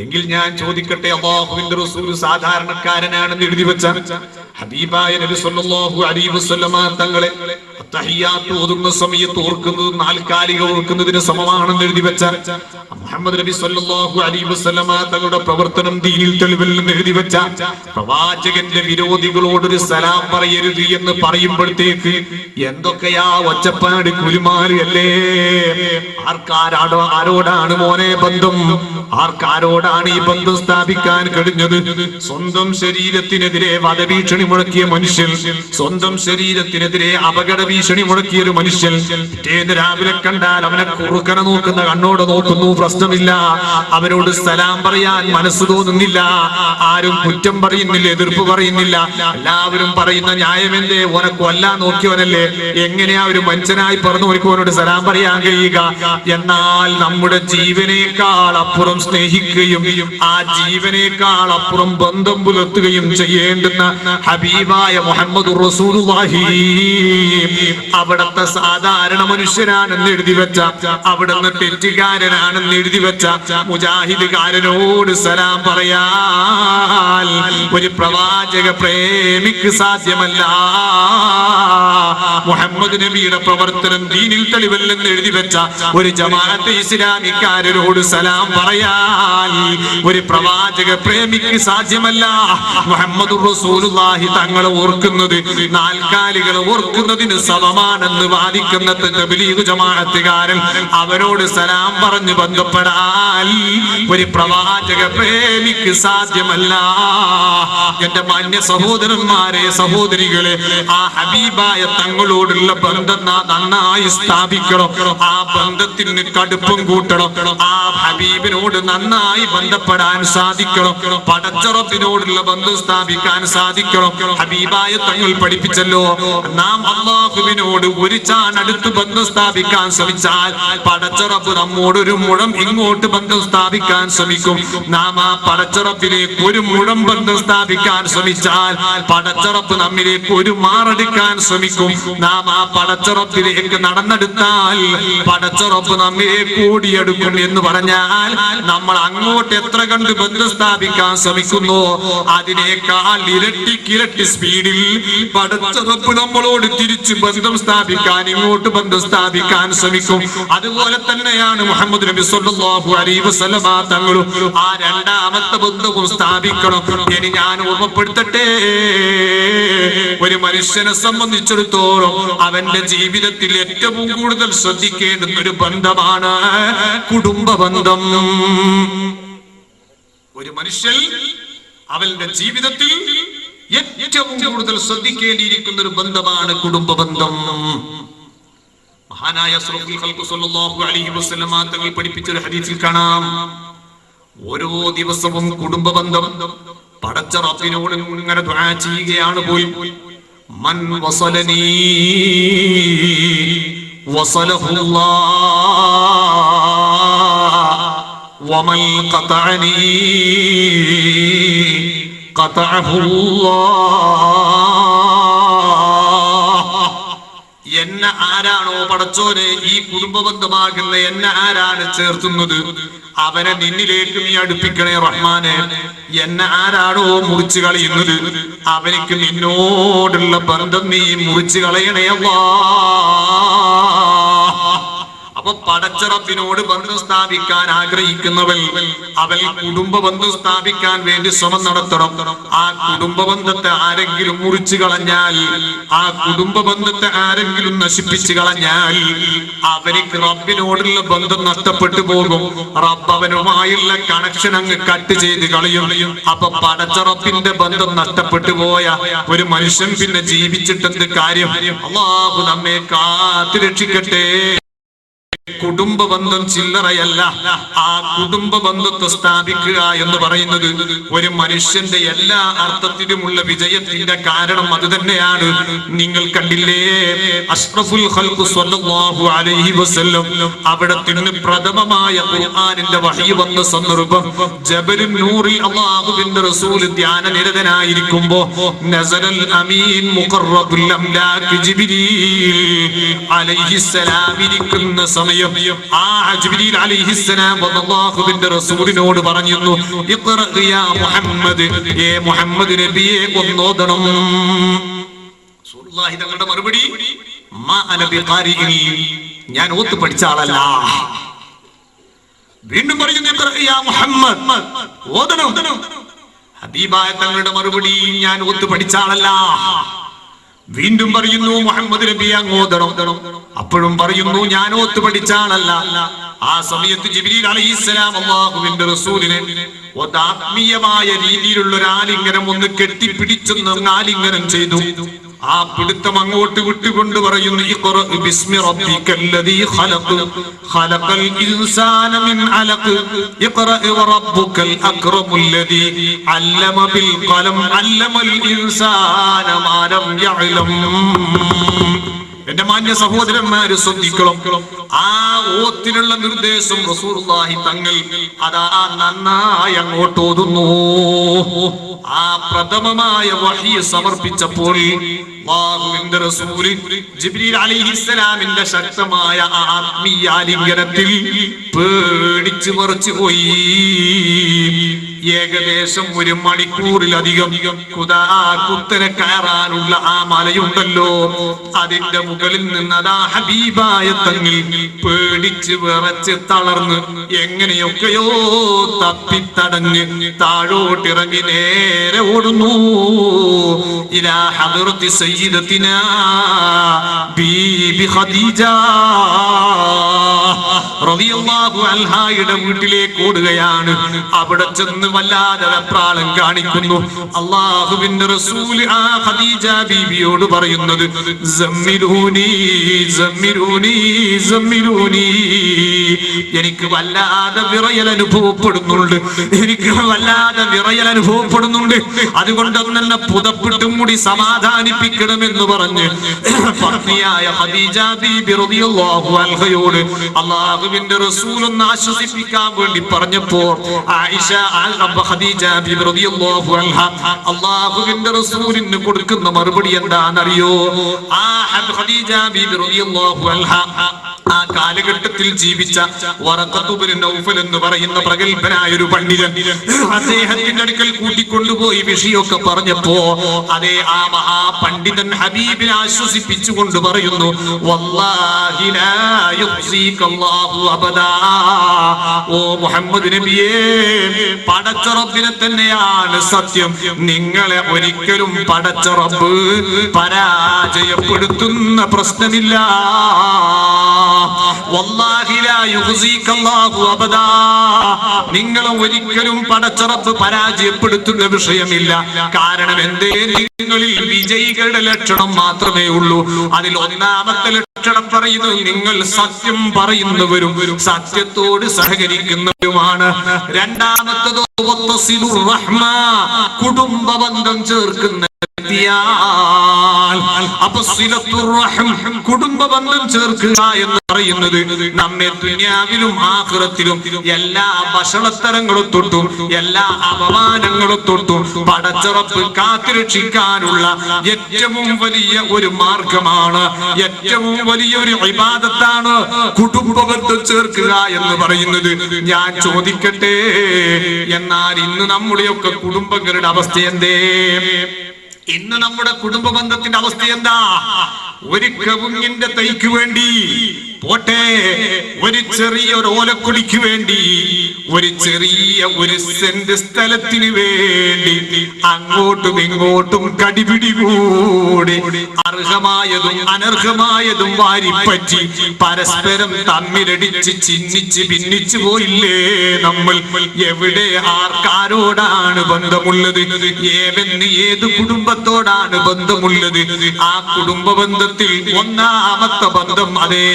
എങ്കിൽ ഞാൻ ചോദിക്കട്ടെ, അല്ലാഹുവിന്റെ റസൂൽ സാധാരണക്കാരനാണെന്ന് എഴുതി വെച്ച ഹബീബായ നബി സല്ലല്ലാഹു അലൈഹി വസല്ലമ തങ്ങളെ തഹിയ്യാത്ത് ഓതുന്ന സമയത്ത് ഓർക്കുന്നത് നാൽക്കാലിക ഓർക്കുന്നതിന് സമമാണെന്ന് എഴുതി വെച്ച മുഹമ്മദ് നബി സല്ലല്ലാഹു അലൈഹി വസല്ലമ തങ്ങളുടെ പ്രവർത്തനം ദീനിൽ തെളിവല്ലെന്ന് എഴുതി വെച്ച പ്രവാചകന്റെ വിരോധികളോടൊരു സലാം പറയരുത് എന്ന് പറയുമ്പോഴത്തേക്ക് എന്തൊക്കെയാ ഒച്ചപ്പാട്, കുലുമാല് അല്ലേ? ആരോടാണ് മോനെ ബന്ധം? ആർക്കാരോടാണ് ഈ ബന്ധം സ്ഥാപിക്കാൻ കഴിഞ്ഞത്? സ്വന്തം ശരീരത്തിനെതിരെ വധഭീഷണി മുഴക്കിയ മനുഷ്യൻ, സ്വന്തം ശരീരത്തിനെതിരെ അപകട ഭീഷണി മുഴക്കിയ ഒരു മനുഷ്യൻ, പിറ്റേന്ന് രാവിലെ കണ്ടാൽ അവനെ കുറുക്കനെ നോക്കുന്ന കണ്ണോട് നോക്കുന്നു, പ്രശ്നമില്ല. അവരോട് സലാം പറയാൻ മനസ്സ് തോന്നുന്നില്ല. ആരും കുറ്റം പറയുന്നില്ല, എതിർപ്പ് പറയുന്നില്ല. എല്ലാവരും പറയുന്ന ന്യായമെന്തേ, ഓനെ കൊല്ലാൻ നോക്കിയവനല്ലേ, എങ്ങനെയാ ഒരു മനുഷ്യനായി പറഞ്ഞു ഓനോട് സലാം പറയാൻ കഴിയുക? എന്നാൽ നമ്മുടെ ജീവനേക്കാൾ അപ്പുറം സ്നേഹിക്കുകയും ആ ജീവനേക്കാൾ അപ്പുറം ബന്ധം പുലർത്തുകയും ചെയ്യേണ്ടുന്ന ഹബീബായ മുഹമ്മദുർ റസൂലുള്ളാഹി, അവിടത്തെ സാധാരണ മനുഷ്യനാണെന്ന് എഴുതി വെച്ച, അവിടുന്ന് തെറ്റുകാരനാണെന്ന് എഴുതി വെച്ച മുജാഹിദുകാരനോട് സലാം പറയാൻ ഒരു പ്രവാചക പ്രേമിക്ക് സാധ്യമല്ല. മുഹമ്മദ് നബിയുടെ പ്രവർത്തനം ദീനിൽ തെളിവല്ലെന്ന് എഴുതി വെച്ച ഒരു ജമാഅത്തെ ഇസ്ലാമിക്കാരനോട് സലാം പറയാൻ ഒരു പ്രവാചക പ്രേമിക്ക് സാധ്യമല്ല. മുഹമ്മദുർ റസൂലുള്ളാഹി തങ്ങളെ ഓർക്കുന്നത് നാൽക്കാലികളെ ഓർക്കുന്നതിന് സമമാണെന്ന് വാദിക്കുന്ന തബ്ലീഗ് ജമാഅത്തുകാരൻ അവരോട് സലാം പറഞ്ഞു ബന്ധപ്പെടാൻ ഒരു പ്രവാചക പ്രേമിക്ക് സാധ്യമല്ല. എന്റെ മാന്യ സഹോദരന്മാരെ, സഹോദരികളെ, ആ ഹബീബായ തങ്ങളോടുള്ള ബന്ധം നന്നായി സ്ഥാപിക്കണം. ആ ബന്ധത്തിന് കടുപ്പം കൂട്ടണം. ആ ഹബീബിനോട് നന്നായി ബന്ധപ്പെടാൻ സാധിക്കണം. പടച്ച റബ്ബിനോടുള്ള ബന്ധം സ്ഥാപിക്കാൻ സാധിക്കണം. ഹബീബായ തങ്ങൾ പഠിപ്പിച്ചല്ലോ, നാം അല്ലാഹുവിനോട് ഒരു ചാൺ അടുത്ത് ബന്ധം സ്ഥാപിക്കാൻ ശ്രമിച്ചാൽ പടച്ച റബ്ബ് നമ്മോട് ഒരു മുഴം ഇങ്ങോട്ട് ബന്ധം സ്ഥാപിക്കാൻ ശ്രമിക്കും. നാം ആ പടച്ച റബ്ബിലേക്ക് ഒരു മുഴം ബന്ധം സ്ഥാപിക്കാൻ ശ്രമിച്ചാൽ പടച്ച റബ്ബ് നമ്മിലേക്ക് ഒരു മാറെടുക്കാൻ ശ്രമിക്കും. നാം ആ പടച്ച റബ്ബിലേക്ക് നടന്നെടുത്താൽ പടച്ച റബ്ബ് നമ്മിലേക്ക് ഓടിയെടുക്കും. എന്ന് പറഞ്ഞാൽ നമ്മൾ അങ്ങോട്ട് എത്ര കണ്ട് ബന്ധം സ്ഥാപിക്കാൻ ശ്രമിക്കുന്നു, അതിനേക്കാൾ ഇരട്ടിക്കിരട്ടി സ്പീഡിൽ പടച്ച റബ്ബ് നമ്മളോട് തിരിച്ച് ബന്ധം സ്ഥാപിക്കാൻ, ഇങ്ങോട്ട് ബന്ധം സ്ഥാപിക്കാൻ ശ്രമിക്കും. അതുപോലെ തന്നെയാണ് മുഹമ്മദ് നബി സല്ലല്ലാഹു അലൈഹി വസല്ലമ തങ്ങളും ആ രണ്ടാമത്തെ ബന്ധവും സ്ഥാപിക്കണം. ഇനി ഞാൻ ഓർമ്മപ്പെടുത്തട്ടെ, ഒരു മനുഷ്യനെ സംബന്ധിച്ചിടത്തോളം അവന്റെ ജീവിതത്തിൽ ഏറ്റവും കൂടുതൽ ശ്രദ്ധിക്കേണ്ടുന്ന ഒരു ബന്ധമാണ് കുടുംബ ബന്ധം. ഒരു മനുഷ്യൻ അവന്റെ ജീവിതത്തിൽ ഏറ്റവും കൂടുതൽ ശ്രദ്ധിക്കേണ്ടിയിരിക്കുന്ന ഒരു ബന്ധമാണ് കുടുംബ ബന്ധം. മഹാനായ അഷ്റഫുൽ ഖൽഖ് സ്വല്ലല്ലാഹു അലൈഹി വസല്ലമ തങ്ങൾ പഠിപ്പിച്ച ഒരു ഹദീസിൽ കാണാം, ഓരോ ദിവസവും കുടുംബ ബന്ധം പടച്ച റബ്ബിനോട് ഇങ്ങനെ ദുആ ചെയ്യുകയാണ്. പോയി മൻ വസലനീ വസലഹുല്ലാഹ് വമൻ ഖതഅനീ ഖതഅഹുല്ലാഹ്. എന്നെ ആരാണോ പടച്ചോനെ ഈ കുടുംബബന്ധമാകുന്ന എന്നെ ആരാണ് ചേർത്തുന്നത്, അവനെ നിന്നിലേക്ക് നീ അടുപ്പിക്കണേ റഹ്മാനെ. എന്നെ ആരാണോ മുറിച്ചു കളയുന്നത്, അവനിക്ക് നിന്നോടുള്ള ബന്ധം നീ മുറിച്ചു കളയണേ അല്ലാഹ്. അപ്പൊ പടച്ച റബ്ബിനോട് ബന്ധം സ്ഥാപിക്കാൻ ആഗ്രഹിക്കുന്നവൻ അവൻ കുടുംബ ബന്ധം സ്ഥാപിക്കാൻ വേണ്ടി ശ്രമം നടത്തണം. ആ കുടുംബ ബന്ധത്തെ ആരെങ്കിലും മുറിച്ചു കളഞ്ഞാൽ, ആ കുടുംബ ബന്ധത്തെ ആരെങ്കിലും നശിപ്പിച്ചു കളഞ്ഞാൽ അവനിക്ക് റബ്ബിനോടുള്ള ബന്ധം നഷ്ടപ്പെട്ടു പോകും. റബ്ബ് അവനുമായുള്ള കണക്ഷൻ അങ്ങ് കട്ട് ചെയ്ത് കളയും. അപ്പൊ പടച്ച റബ്ബിന്റെ ബന്ധം നഷ്ടപ്പെട്ടു പോയ ഒരു മനുഷ്യൻ പിന്നെ ജീവിച്ചിട്ടെന്ത് കാര്യം? അല്ലാഹു നമ്മെ കാത്തു രക്ഷിക്കട്ടെ. കുടുംബ ബന്ധം ചില്ലറയല്ല. ആ കുടുംബ ബന്ധത്തെ സ്ഥാപിക്കുക എന്ന് പറയുന്നത് ഒരു മനുഷ്യന്റെ എല്ലാ അർത്ഥത്തിലുമുള്ള വിജയത്തിന്റെ കാരണം അത് തന്നെയാണ്. നിങ്ങൾ കണ്ടില്ലേ, അഷ്റഫുൽ ഖൽഖ് സ്വല്ലല്ലാഹു അലൈഹി വസല്ലം അവിടത്തിന് പ്രഥമമായ ഖുർആനിന്റെ വഹയി വന്ന സന്ദർഭം ജബലുൻ നൂറിൽ അല്ലാഹുവിന്റെ റസൂൽ ധ്യാനനിരതനായിരിക്കുമ്പോ നസലൽ അമീൻ മുഖറബുൽ അംലാക് ജിബ്രീൽ അലൈഹിസ്സലാം ഇരിക്കുന്ന സമയം ആ ജിബ്രീൽ അലൈഹിസ്സലാം അല്ലാഹുവിന്റെ റസൂലിനോട് പറഞ്ഞു, ഇഖ്റ യാ മുഹമ്മദ്, ഏ മുഹമ്മദ് നബിയെ ഒന്നോദണം. റസൂലുള്ളാഹി തങ്ങളുടെ മറുപടി, മാ അന ബിഖാരിഇൻ, ഞാൻ ഓത്ത് പഠിച്ച ആളല്ല. വീണ്ടും പറയുന്നു, ഇഖ്റ യാ മുഹമ്മദ്, ഓദണം. ഹബീബായ തങ്ങളുടെ മറുപടി, ഞാൻ ഓത്ത് പഠിച്ച ആളല്ല. വീണ്ടും പറയുന്നു, മുഹമ്മദ് നബി അങ്ങോദണം. അപ്പോഴും പറയുന്നു, ഞാൻ ഓത്ത് പഠിച്ച ആളല്ല. ആ സമയത്ത് ജിബ്രീൽ അലൈഹിസ്സലാം അല്ലാഹുവിന്റെ റസൂലിനെ ആത്മീയമായ രീതിയിലുള്ള ഒരു ആലിംഗനം ഒന്ന് കെട്ടിപ്പിടിച്ചെന്ന് ആലിംഗനം ചെയ്തു. ആ പിടുത്തം അങ്ങോട്ട് വിട്ടുകൊണ്ട് പറയുന്നു, ഇഖ്റ ബിസ്മി റബ്ബിക്കല്ലദീ ഖലഖ് ഖലഖൽ ഇൻസാന മിൻ അലഖ് ഇഖ്റ വറബ്ബുക്കൽ അക്രമുല്ലദീ അല്ലമ ബിൽ ഖലം അല്ലമൽ ഇൻസാന മാ ലം യഅലം. എന്റെ മാന്യ സഹോദരന്മാര് ശ്രദ്ധിക്കണം. ആ ഓത്തിനുള്ള നിർദ്ദേശം റസൂലുള്ളാഹി തങ്ങൾ അതാ നന്നായി അങ്ങോട്ട് ഓതുന്നു. ആ പ്രഥമമായ വഹി സമർപ്പിച്ചപ്പോൾ അല്ലാഹുവിന്റെ റസൂൽ ജിബ്രീൽ അലൈഹിസ്സലാമിന്റെ ശക്തമായ ആത്മീയ ആലിംഗനത്തിൽ പേടിച്ചു മറിച്ചു പോയി. ഏകദേശം 1 മണിക്കൂറിലധികം കുത്തനെ കയറാനുള്ള ആ മലയുണ്ടല്ലോ, അതിന്റെ മുകളിൽ നിന്ന് അതാ ഹബീബായ തങ്ങൾ പേടിച്ച് വിറച്ച് തളർന്ന് എങ്ങനെയൊക്കെയോ തപ്പിത്തടഞ്ഞ് താഴോട്ടിറങ്ങി നേരെ ഓടുന്നു. ഇലാ ഹദ്റത്തി സയ്യിദത്തിനാ ബീബി ഖദീജ റളിയല്ലാഹു അൻഹായുടെ വീട്ടിലേക്ക് ഓടുകയാണ്. അവിടെ ചെന്ന് വല്ലാതെ വെപ്രാളം കാണിക്കുന്നു. അല്ലാഹുവിന്റെ റസൂൽ ആ ഖദീജ ബീബിയോട് പറയുന്നത്, സമ്മിലൂനി സമ്മിലൂനി സമ്മിലൂനി, എനിക്ക് വല്ലാതെ വിറയൽ അനുഭവപ്പെടുന്നുണ്ട്, എനിക്ക് വല്ലാതെ വിറയൽ അനുഭവപ്പെടുന്നുണ്ട്. അതുകൊണ്ട് എന്നെ പുതപ്പിട്ടും കൂടി സമാധാനിപ്പിക്കണമെന്ന് പറഞ്ഞ് പത്നിയായ ഖദീജ ബീബി റളിയല്ലാഹു അൻഹയോട് അല്ലാഹുവിന്റെ റസൂൽ ഒന്ന് ആശ്വസിപ്പിക്കാൻ വേണ്ടി പറഞ്ഞപ്പോ ആയിഷ ഖദീജ ബീബി റളിയല്ലാഹു അൻഹ അല്ലാഹുവിന്റെ റസൂലിന് കൊടുക്കുന്ന മറുപടി എന്താണെന്നറിയോ? ആ ഖദീജ ബീബി റളിയല്ലാഹു അൻഹ ആ കാലഘട്ടത്തിൽ ജീവിച്ച വറഖത്ത് ഇബ്നു നൗഫൽ എന്ന് പറയുന്ന പ്രഗൽഭനായ ഒരു പണ്ഡിതൻ അദ്ദേഹത്തിന്റെ അടുക്കൽ കൂട്ടിക്കൊണ്ടുപോയി വിഷയമൊക്കെ പറഞ്ഞപ്പോ അതേ ആ മഹാപണ്ഡിതൻ ഹബീബിനെ ആശ്വസിപ്പിച്ചുകൊണ്ട് പറയുന്നു, വല്ലാഹി ലാ യുഖ്സികല്ലാഹു അബദാ, ഓ മുഹമ്മദ് നബിയേ, പടച്ച റബ്ബിനെ തന്നെയാണ് സത്യം, നിങ്ങളെ ഒരിക്കലും പടച്ച റബ്ബ് പരാജയപ്പെടുത്തുന്ന പ്രശ്നമില്ല. വല്ലാഹി ലാ യുഖ്സികല്ലാഹു അബദാ. നിങ്ങളെ ഒരിക്കലും പടച്ചറപ്പ് പരാജയപ്പെടുത്തുന്ന വിഷയമില്ല. കാരണം എന്തേ? നിങ്ങളിൽ വിജയികളുടെ ലക്ഷണം മാത്രമേ ഉള്ളൂ. അതിൽ ഒന്നാമത്തെ ലക്ഷണം പറയുന്നത് നിങ്ങൾ സത്യം പറയുന്നവരും സത്യത്തോട് സഹകരിക്കുന്നവരുമാണ്. രണ്ടാമത്തതോ വത്തസിലുർ റഹ്മ, കുടുംബ ബന്ധം ചേർക്കുന്ന അപ്പൊ സിലത്തുർ റഹം, കുടുംബ ബന്ധം ചേർക്കുക എന്ന് പറയുന്നത് നമ്മെ ദുനിയാവിലും ആഖിറത്തിലും എല്ലാ ഭക്ഷണത്തരങ്ങളും തൊട്ടും എല്ലാ അപമാനങ്ങളും തൊട്ടും പടച്ചറപ്പ് കാത്തുരക്ഷിക്കാനുള്ള ഏറ്റവും വലിയ ഒരു മാർഗമാണ്, ഏറ്റവും വലിയൊരു ഇബാദത്താണ് കുടുംബ ബന്ധം ചേർക്കുക എന്ന് പറയുന്നത്. ഞാൻ ചോദിക്കട്ടെ, എന്നാൽ ഇന്ന് നമ്മുടെയൊക്കെ കുടുംബങ്ങളുടെ അവസ്ഥ എന്തേ? ഇന്ന് നമ്മുടെ കുടുംബ ബന്ധത്തിന്റെ അവസ്ഥ എന്താ? ഒരു കവുങ്ങിന്റെ തൈക്ക് വേണ്ടി പോട്ടെ, ഒരു ചെറിയൊരു ഓലക്കൊടിക്ക് വേണ്ടി, ഒരു ചെറിയ ഒരു സെന്റ് സ്ഥലത്തിന് വേണ്ടി അങ്ങോട്ടും ഇങ്ങോട്ടും കടിപിടി കൂടി അർഹമായതും അനർഹമായതും വാരിപ്പറ്റി പരസ്പരം തമ്മിലടിച്ച് ചിന്നിച്ച് ഭിന്നിച്ചു പോയില്ലേ നമ്മൾ? എവിടെ ആർക്കാരോടാണ് ബന്ധമുള്ളത്? ഏവന് ഏത് കുടുംബത്തോടാണ് ബന്ധമുള്ളത്? ആ കുടുംബ ബന്ധത്തിൽ ഒന്നാമത്തെ ബന്ധം അതേ